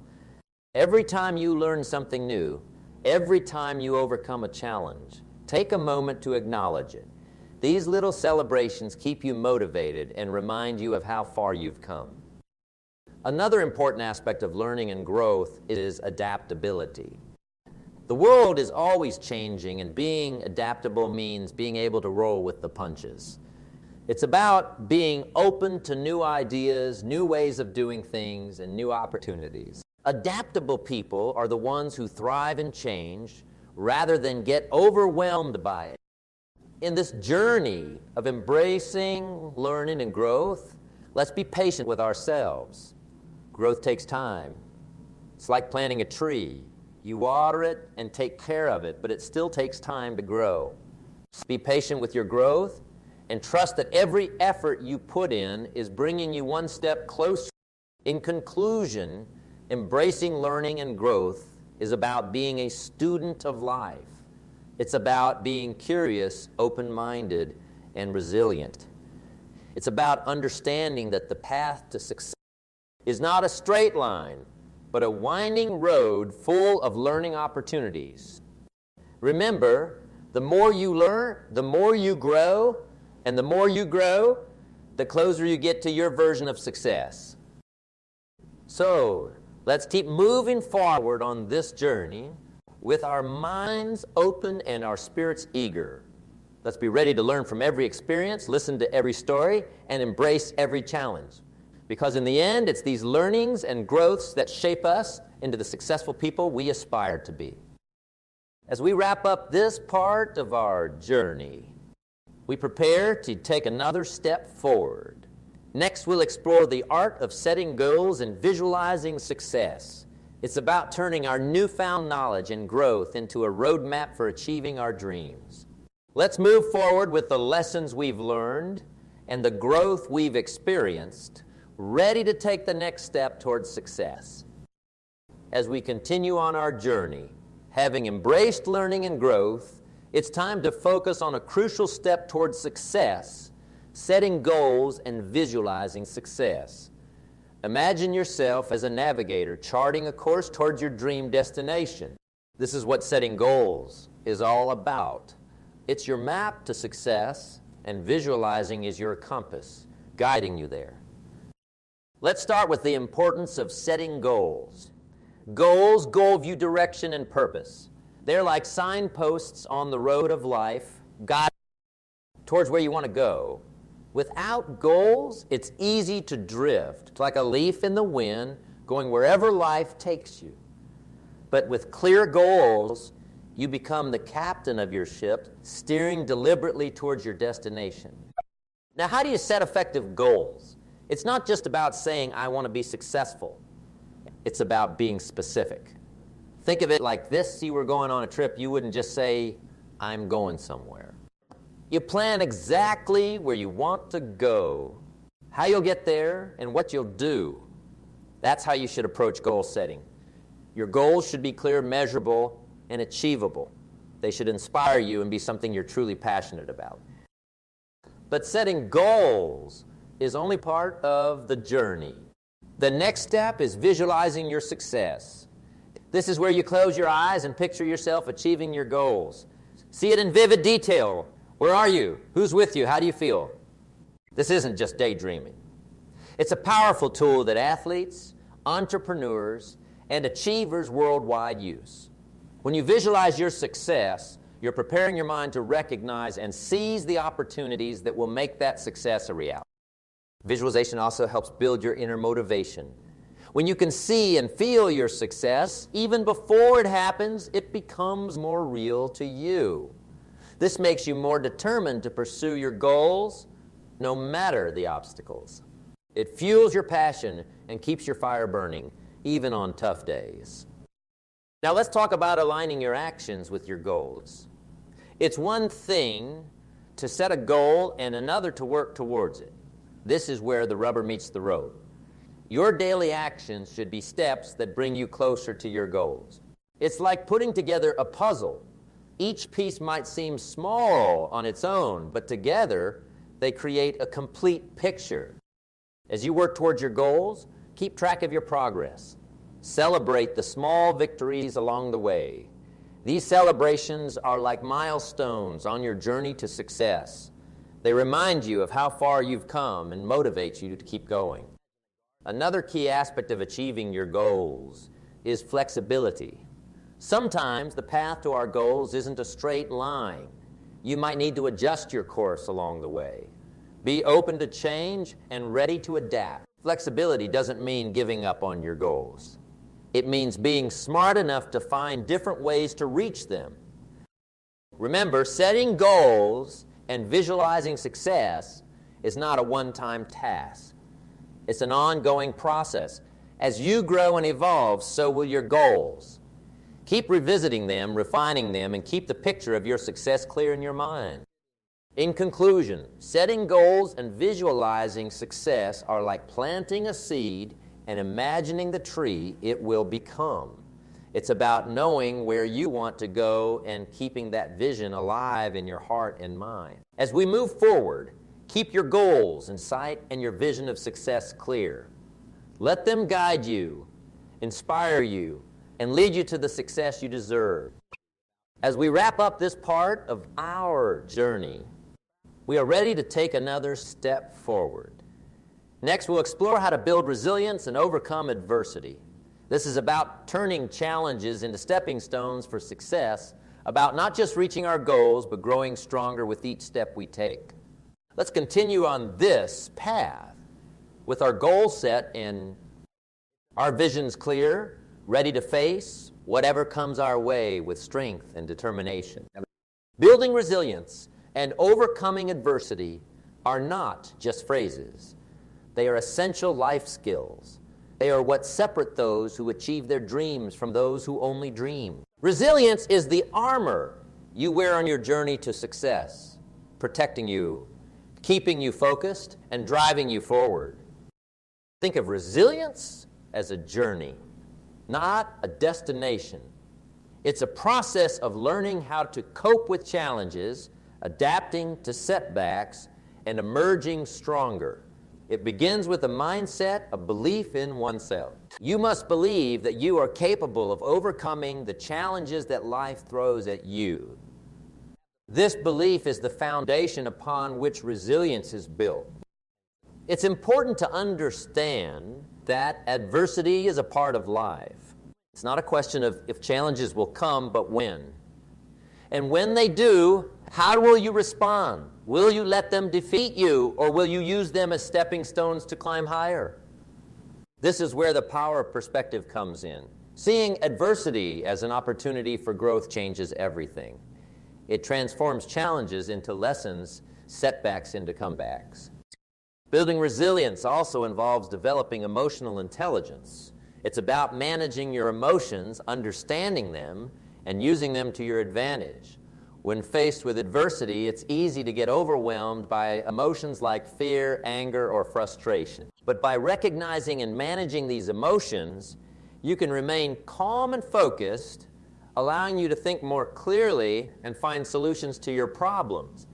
Every time you learn something new, every time you overcome a challenge, take a moment to acknowledge it. These little celebrations keep you motivated and remind you of how far you've come. Another important aspect of learning and growth is adaptability. The world is always changing, and being adaptable means being able to roll with the punches. It's about being open to new ideas, new ways of doing things, and new opportunities. Adaptable people are the ones who thrive in change rather than get overwhelmed by it. In this journey of embracing learning and growth, let's be patient with ourselves. Growth takes time. It's like planting a tree. You water it and take care of it, but it still takes time to grow. Be patient with your growth and trust that every effort you put in is bringing you one step closer. In conclusion, embracing learning and growth is about being a student of life. It's about being curious, open-minded, and resilient. It's about understanding that the path to success is not a straight line, but a winding road full of learning opportunities. Remember, the more you learn, the more you grow, and the more you grow, the closer you get to your version of success. So, let's keep moving forward on this journey with our minds open and our spirits eager. Let's be ready to learn from every experience, listen to every story, and embrace every challenge. Because in the end, it's these learnings and growths that shape us into the successful people we aspire to be. As we wrap up this part of our journey, we prepare to take another step forward. Next, we'll explore the art of setting goals and visualizing success. It's about turning our newfound knowledge and growth into a roadmap for achieving our dreams. Let's move forward with the lessons we've learned and the growth we've experienced, ready to take the next step towards success. as we continue on our journey, having embraced learning and growth, it's time to focus on a crucial step towards success, setting goals and visualizing success. Imagine yourself as a navigator charting a course towards your dream destination. This is what setting goals is all about. It's your map to success, and visualizing is your compass, guiding you there. Let's start with the importance of setting goals. Goals, view direction and purpose. They're like signposts on the road of life, guiding towards where you want to go. Without goals, it's easy to drift, like a leaf in the wind, going wherever life takes you. But with clear goals, you become the captain of your ship, steering deliberately towards your destination. Now, how do you set effective goals? It's not just about saying, I want to be successful. It's about being specific. Think of it like this. See, we're going on a trip. You wouldn't just say, I'm going somewhere. You plan exactly where you want to go, how you'll get there, and what you'll do. That's how you should approach goal setting. Your goals should be clear, measurable, and achievable. They should inspire you and be something you're truly passionate about. But setting goals is only part of the journey. The next step is visualizing your success. This is where you close your eyes and picture yourself achieving your goals. See it in vivid detail. Where are you? Who's with you? How do you feel? This isn't just daydreaming. It's a powerful tool that athletes, entrepreneurs, and achievers worldwide use. When you visualize your success, you're preparing your mind to recognize and seize the opportunities that will make that success a reality. Visualization also helps build your inner motivation. When you can see and feel your success, even before it happens, it becomes more real to you. This makes you more determined to pursue your goals, no matter the obstacles. It fuels your passion and keeps your fire burning, even on tough days. Now let's talk about aligning your actions with your goals. It's one thing to set a goal and another to work towards it. This is where the rubber meets the road. Your daily actions should be steps that bring you closer to your goals. It's like putting together a puzzle. Each piece might seem small on its own, but together they create a complete picture. As you work towards your goals, keep track of your progress. Celebrate the small victories along the way. These celebrations are like milestones on your journey to success. They remind you of how far you've come and motivate you to keep going. Another key aspect of achieving your goals is flexibility. Sometimes the path to our goals isn't a straight line. You might need to adjust your course along the way. Be open to change and ready to adapt. Flexibility doesn't mean giving up on your goals. It means being smart enough to find different ways to reach them. Remember, setting goals and visualizing success is not a one-time task. It's an ongoing process. As you grow and evolve, so will your goals. Keep revisiting them, refining them, and keep the picture of your success clear in your mind. In conclusion, setting goals and visualizing success are like planting a seed and imagining the tree it will become. It's about knowing where you want to go and keeping that vision alive in your heart and mind. As we move forward, keep your goals in sight and your vision of success clear. Let them guide you, inspire you, and lead you to the success you deserve. As we wrap up this part of our journey, we are ready to take another step forward. Next, we'll explore how to build resilience and overcome adversity. This is about turning challenges into stepping stones for success, about not just reaching our goals, but growing stronger with each step we take. Let's continue on this path with our goal set and our visions clear, ready to face whatever comes our way with strength and determination. Building resilience and overcoming adversity are not just phrases. They are essential life skills. They are what separate those who achieve their dreams from those who only dream. Resilience is the armor you wear on your journey to success, protecting you, keeping you focused, and driving you forward. Think of resilience as a journey. not a destination. It's a process of learning how to cope with challenges, adapting to setbacks, and emerging stronger. It begins with a mindset of belief in oneself. You must believe that you are capable of overcoming the challenges that life throws at you. This belief is the foundation upon which resilience is built. It's important to understand that adversity is a part of life. It's not a question of if challenges will come, but when. And when they do, how will you respond? Will you let them defeat you, or will you use them as stepping stones to climb higher? This is where the power of perspective comes in. Seeing adversity as an opportunity for growth changes everything. It transforms challenges into lessons, setbacks into comebacks. Building resilience also involves developing emotional intelligence. It's about managing your emotions, understanding them, and using them to your advantage. When faced with adversity, it's easy to get overwhelmed by emotions like fear, anger, or frustration. But by recognizing and managing these emotions, you can remain calm and focused, allowing you to think more clearly and find solutions to your problems.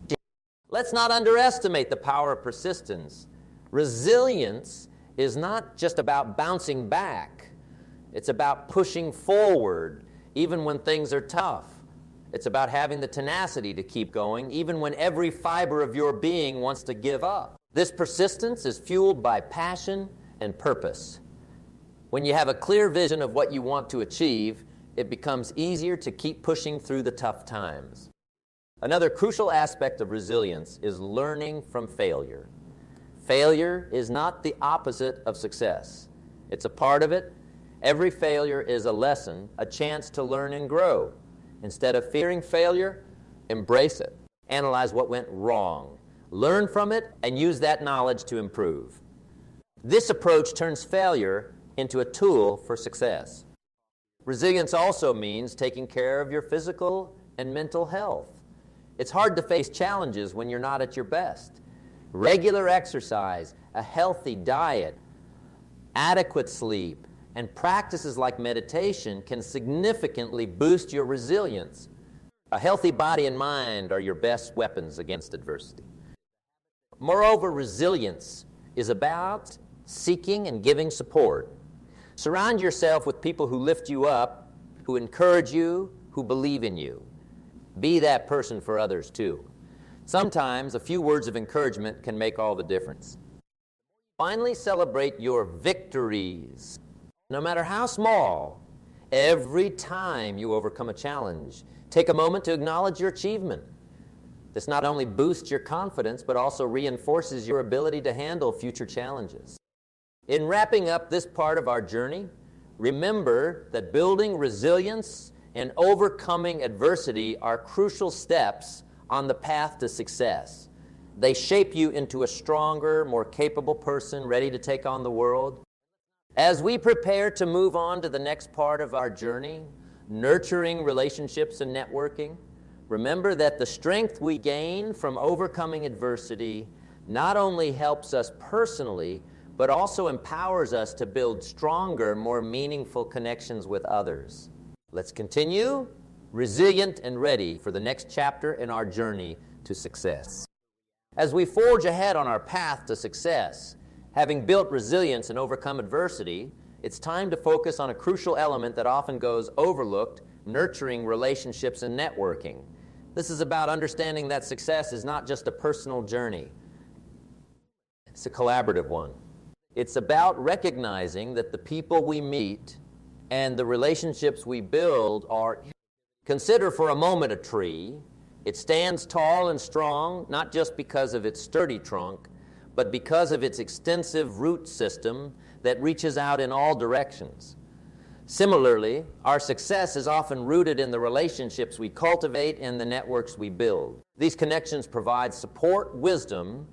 Let's not underestimate the power of persistence. Resilience is not just about bouncing back. It's about pushing forward, even when things are tough. It's about having the tenacity to keep going, even when every fiber of your being wants to give up. This persistence is fueled by passion and purpose. When you have a clear vision of what you want to achieve, it becomes easier to keep pushing through the tough times. Another crucial aspect of resilience is learning from failure. Failure is not the opposite of success. It's a part of it. Every failure is a lesson, a chance to learn and grow. Instead of fearing failure, embrace it. Analyze what went wrong. Learn from it and use that knowledge to improve. This approach turns failure into a tool for success. Resilience also means taking care of your physical and mental health. It's hard to face challenges when you're not at your best. Regular exercise, a healthy diet, adequate sleep, and practices like meditation can significantly boost your resilience. A healthy body and mind are your best weapons against adversity. Moreover, resilience is about seeking and giving support. Surround yourself with people who lift you up, who encourage you, who believe in you. Be that person for others too. Sometimes a few words of encouragement can make all the difference. Finally, celebrate your victories. No matter how small, every time you overcome a challenge, take a moment to acknowledge your achievement. This not only boosts your confidence, but also reinforces your ability to handle future challenges. In wrapping up this part of our journey, remember that building resilience and overcoming adversity are crucial steps on the path to success. They shape you into a stronger, more capable person ready to take on the world. As we prepare to move on to the next part of our journey, nurturing relationships and networking, remember that the strength we gain from overcoming adversity not only helps us personally, but also empowers us to build stronger, more meaningful connections with others. Let's continue resilient and ready for the next chapter in our journey to success. As we forge ahead on our path to success, having built resilience and overcome adversity, it's time to focus on a crucial element that often goes overlooked, nurturing relationships and networking. This is about understanding that success is not just a personal journey. It's a collaborative one. It's about recognizing that the people we meet and the relationships we build are. Consider for a moment a tree. It stands tall and strong, not just because of its sturdy trunk, but because of its extensive root system that reaches out in all directions. Similarly, our success is often rooted in the relationships we cultivate and the networks we build. These connections provide support, wisdom,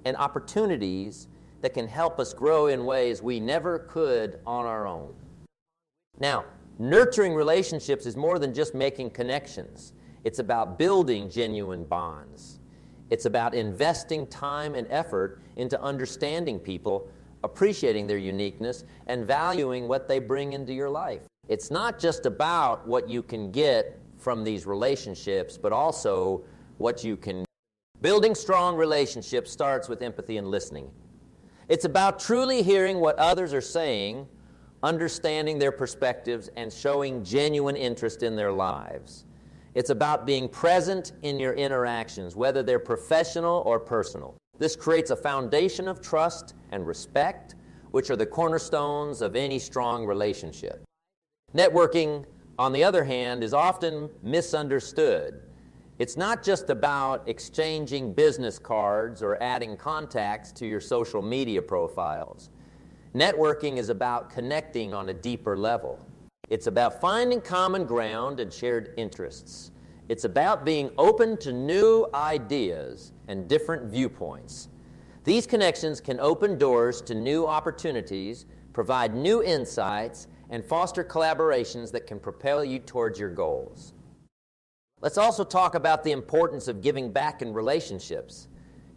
and opportunities that can help us grow in ways we never could on our own. Now, nurturing relationships is more than just making connections. It's about building genuine bonds. It's about investing time and effort into understanding people, appreciating their uniqueness, and valuing what they bring into your life. It's not just about what you can get from these relationships, but also what you can. Building strong relationships starts with empathy and listening. It's about truly hearing what others are saying, understanding their perspectives, and showing genuine interest in their lives. It's about being present in your interactions, whether they're professional or personal. This creates a foundation of trust and respect, which are the cornerstones of any strong relationship. Networking, on the other hand, is often misunderstood. It's not just about exchanging business cards or adding contacts to your social media profiles. Networking is about connecting on a deeper level. It's about finding common ground and shared interests. It's about being open to new ideas and different viewpoints. These connections can open doors to new opportunities, provide new insights, and foster collaborations that can propel you towards your goals. Let's also talk about the importance of giving back in relationships.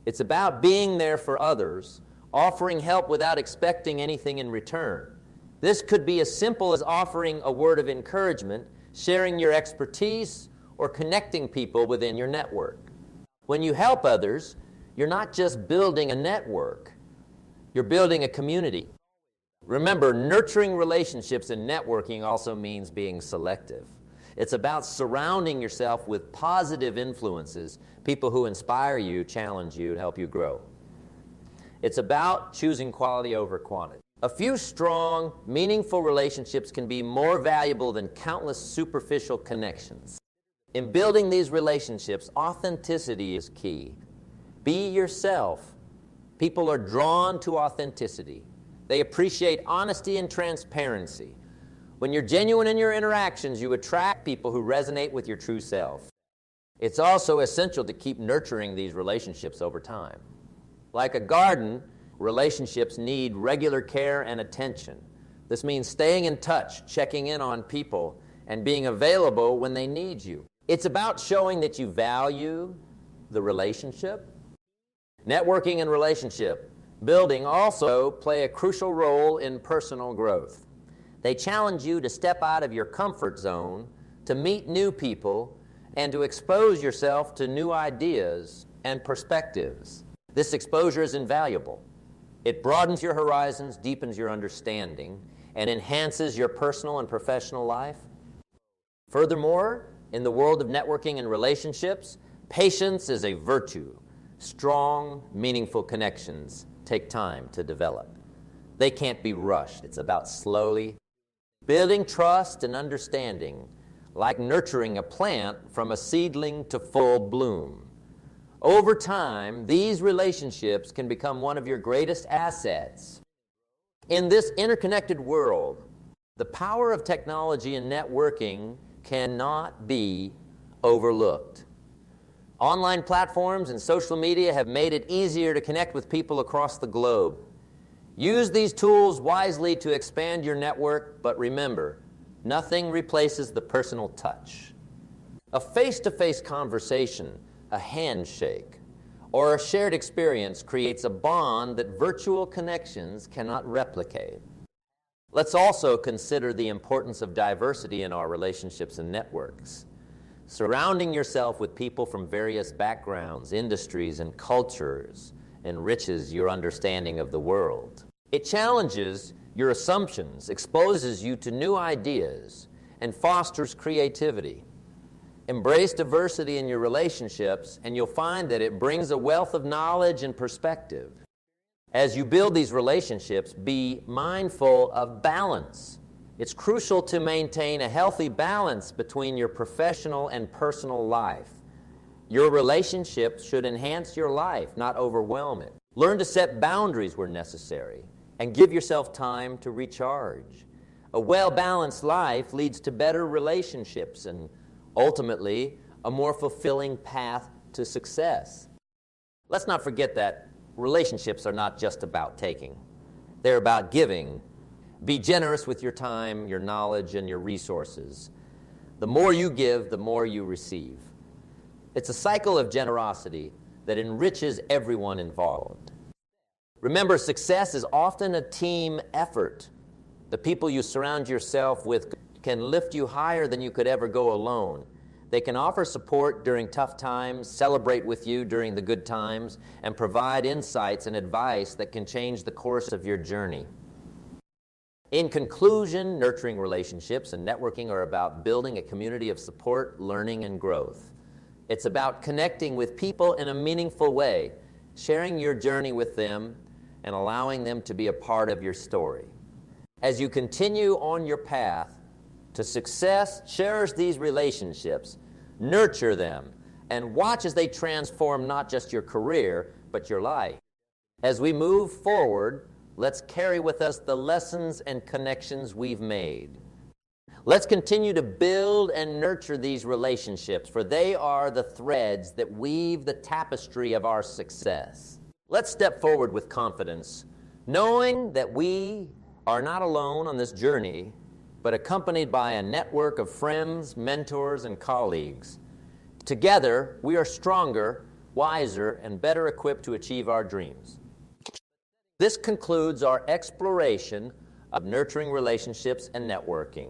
It's about being there for others, offering help without expecting anything in return. This could be as simple as offering a word of encouragement, sharing your expertise, or connecting people within your network. When you help others, you're not just building a network, you're building a community. Remember, nurturing relationships and networking also means being selective. It's about surrounding yourself with positive influences, people who inspire you, challenge you, and help you grow. It's about choosing quality over quantity. A few strong, meaningful relationships can be more valuable than countless superficial connections. In building these relationships, authenticity is key. Be yourself. People are drawn to authenticity. They appreciate honesty and transparency. When you're genuine in your interactions, you attract people who resonate with your true self. It's also essential to keep nurturing these relationships over time. Like a garden, relationships need regular care and attention. This means staying in touch, checking in on people, and being available when they need you. It's about showing that you value the relationship. Networking and relationship building also play a crucial role in personal growth. They challenge you to step out of your comfort zone, to meet new people, and to expose yourself to new ideas and perspectives. This exposure is invaluable. It broadens your horizons, deepens your understanding, and enhances your personal and professional life. Furthermore, in the world of networking and relationships, patience is a virtue. Strong, meaningful connections take time to develop. They can't be rushed. It's about slowly building trust and understanding, like nurturing a plant from a seedling to full bloom. Over time, these relationships can become one of your greatest assets. In this interconnected world, the power of technology and networking cannot be overlooked. Online platforms and social media have made it easier to connect with people across the globe. Use these tools wisely to expand your network, but remember, nothing replaces the personal touch. A face-to-face conversation, a handshake, or a shared experience creates a bond that virtual connections cannot replicate. Let's also consider the importance of diversity in our relationships and networks. Surrounding yourself with people from various backgrounds, industries, and cultures enriches your understanding of the world. It challenges your assumptions, exposes you to new ideas, and fosters creativity. Embrace diversity in your relationships, and you'll find that it brings a wealth of knowledge and perspective. As you build these relationships, be mindful of balance. It's crucial to maintain a healthy balance between your professional and personal life. Your relationships should enhance your life, not overwhelm it. Learn to set boundaries where necessary, and give yourself time to recharge. A well-balanced life leads to better relationships and ultimately a more fulfilling path to success. Let's not forget that relationships are not just about taking. They're about giving. Be generous with your time, your knowledge, and your resources. The more you give, the more you receive. It's a cycle of generosity that enriches everyone involved. Remember, success is often a team effort. The people you surround yourself with can lift you higher than you could ever go alone. They can offer support during tough times, celebrate with you during the good times, and provide insights and advice that can change the course of your journey. In conclusion, nurturing relationships and networking are about building a community of support, learning, and growth. It's about connecting with people in a meaningful way, sharing your journey with them, and allowing them to be a part of your story. As you continue on your path to success, cherish these relationships, nurture them, and watch as they transform not just your career, but your life. As we move forward, let's carry with us the lessons and connections we've made. Let's continue to build and nurture these relationships, for they are the threads that weave the tapestry of our success. Let's step forward with confidence, knowing that we are not alone on this journey, but accompanied by a network of friends, mentors, and colleagues. Together, we are stronger, wiser, and better equipped to achieve our dreams. This concludes our exploration of nurturing relationships and networking.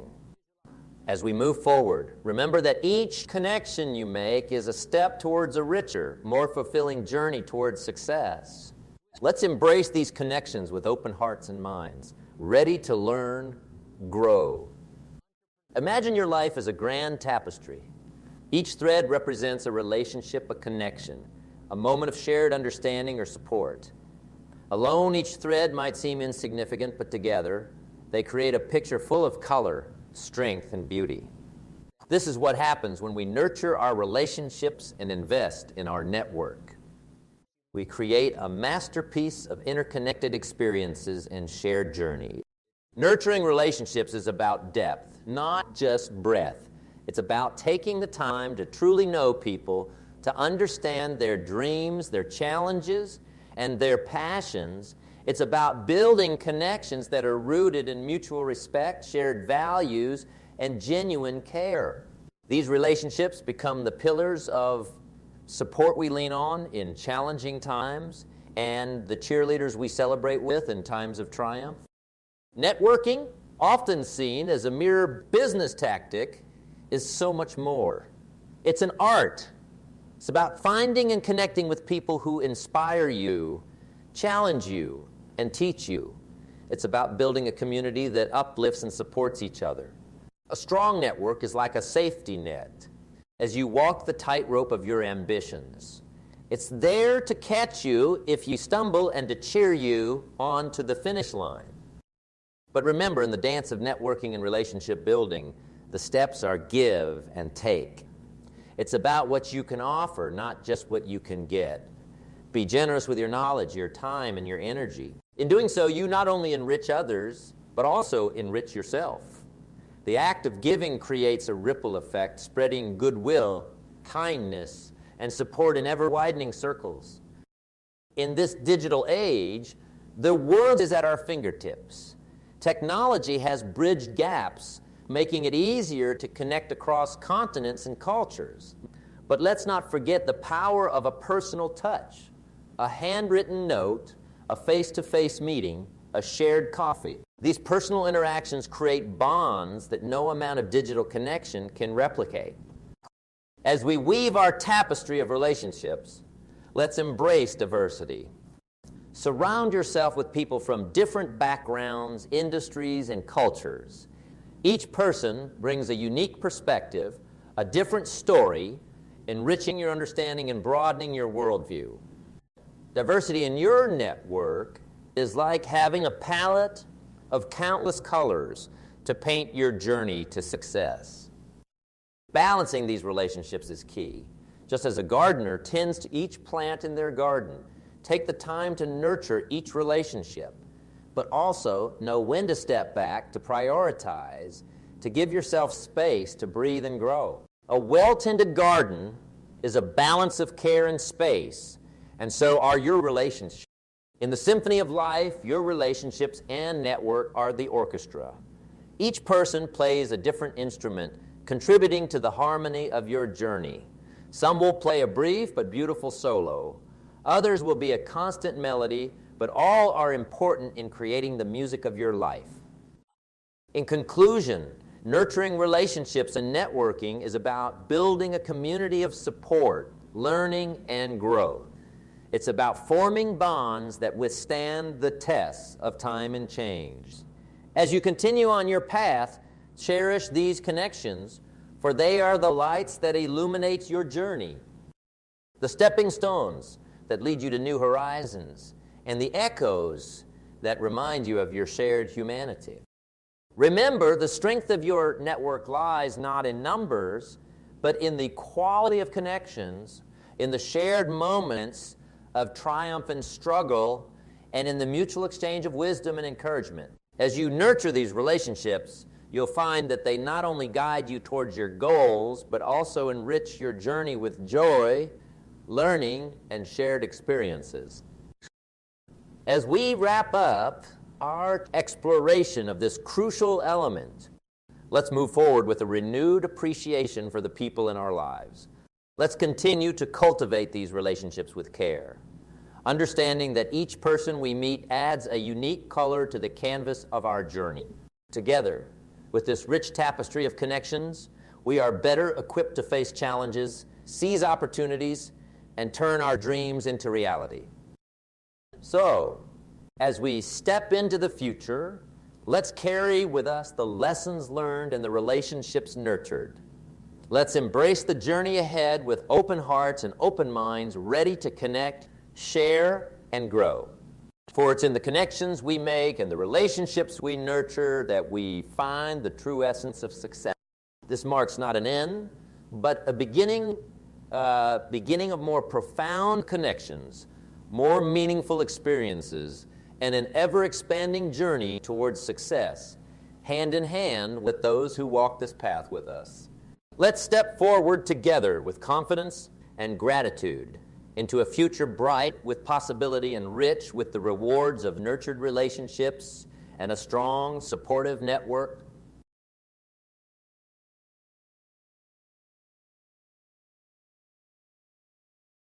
As we move forward, remember that each connection you make is a step towards a richer, more fulfilling journey towards success. Let's embrace these connections with open hearts and minds, ready to learn, grow. Imagine your life as a grand tapestry. Each thread represents a relationship, a connection, a moment of shared understanding or support. Alone, each thread might seem insignificant, but together, they create a picture full of color, strength, and beauty. This is what happens when we nurture our relationships and invest in our network. We create a masterpiece of interconnected experiences and shared journey. Nurturing relationships is about depth, not just breadth. It's about taking the time to truly know people, to understand their dreams, their challenges, and their passions. It's about building connections that are rooted in mutual respect, shared values, and genuine care. These relationships become the pillars of support we lean on in challenging times and the cheerleaders we celebrate with in times of triumph. Networking, often seen as a mere business tactic, is so much more. It's an art. It's about finding and connecting with people who inspire you, challenge you, and teach you. It's about building a community that uplifts and supports each other. A strong network is like a safety net as you walk the tightrope of your ambitions. It's there to catch you if you stumble and to cheer you on to the finish line. But remember, in the dance of networking and relationship building, the steps are give and take. It's about what you can offer, not just what you can get. Be generous with your knowledge, your time, and your energy. In doing so, you not only enrich others, but also enrich yourself. The act of giving creates a ripple effect, spreading goodwill, kindness, and support in ever-widening circles. In this digital age, the world is at our fingertips. Technology has bridged gaps, making it easier to connect across continents and cultures. But let's not forget the power of a personal touch, a handwritten note, a face-to-face meeting, a shared coffee. These personal interactions create bonds that no amount of digital connection can replicate. As we weave our tapestry of relationships, let's embrace diversity. Surround yourself with people from different backgrounds, industries, and cultures. Each person brings a unique perspective, a different story, enriching your understanding and broadening your worldview. Diversity in your network is like having a palette of countless colors to paint your journey to success. Balancing these relationships is key. Just as a gardener tends to each plant in their garden, take the time to nurture each relationship, but also know when to step back, to prioritize, to give yourself space to breathe and grow. A well-tended garden is a balance of care and space, and so are your relationships. In the symphony of life, your relationships and network are the orchestra. Each person plays a different instrument, contributing to the harmony of your journey. Some will play a brief but beautiful solo. Others will be a constant melody but all are important in creating the music of your life. In conclusion, nurturing relationships and networking is about building a community of support, learning, and growth. It's about forming bonds that withstand the tests of time and change. As you continue on your path, cherish these connections, for they are the lights that illuminate your journey, the stepping stones that lead you to new horizons, and the echoes that remind you of your shared humanity. Remember, the strength of your network lies not in numbers, but in the quality of connections, in the shared moments of triumph and struggle, and in the mutual exchange of wisdom and encouragement. As you nurture these relationships, you'll find that they not only guide you towards your goals, but also enrich your journey with joy, learning, and shared experiences. As we wrap up our exploration of this crucial element, let's move forward with a renewed appreciation for the people in our lives. Let's continue to cultivate these relationships with care, understanding that each person we meet adds a unique color to the canvas of our journey. Together, with this rich tapestry of connections, we are better equipped to face challenges, seize opportunities, and turn our dreams into reality. So, as we step into the future, let's carry with us the lessons learned and the relationships nurtured. Let's embrace the journey ahead with open hearts and open minds, ready to connect, share, and grow. For it's in the connections we make and the relationships we nurture that we find the true essence of success. This marks not an end, but a beginning of more profound connections, more meaningful experiences, and an ever-expanding journey towards success, hand in hand with those who walk this path with us. Let's step forward together with confidence and gratitude into a future bright with possibility and rich with the rewards of nurtured relationships and a strong, supportive network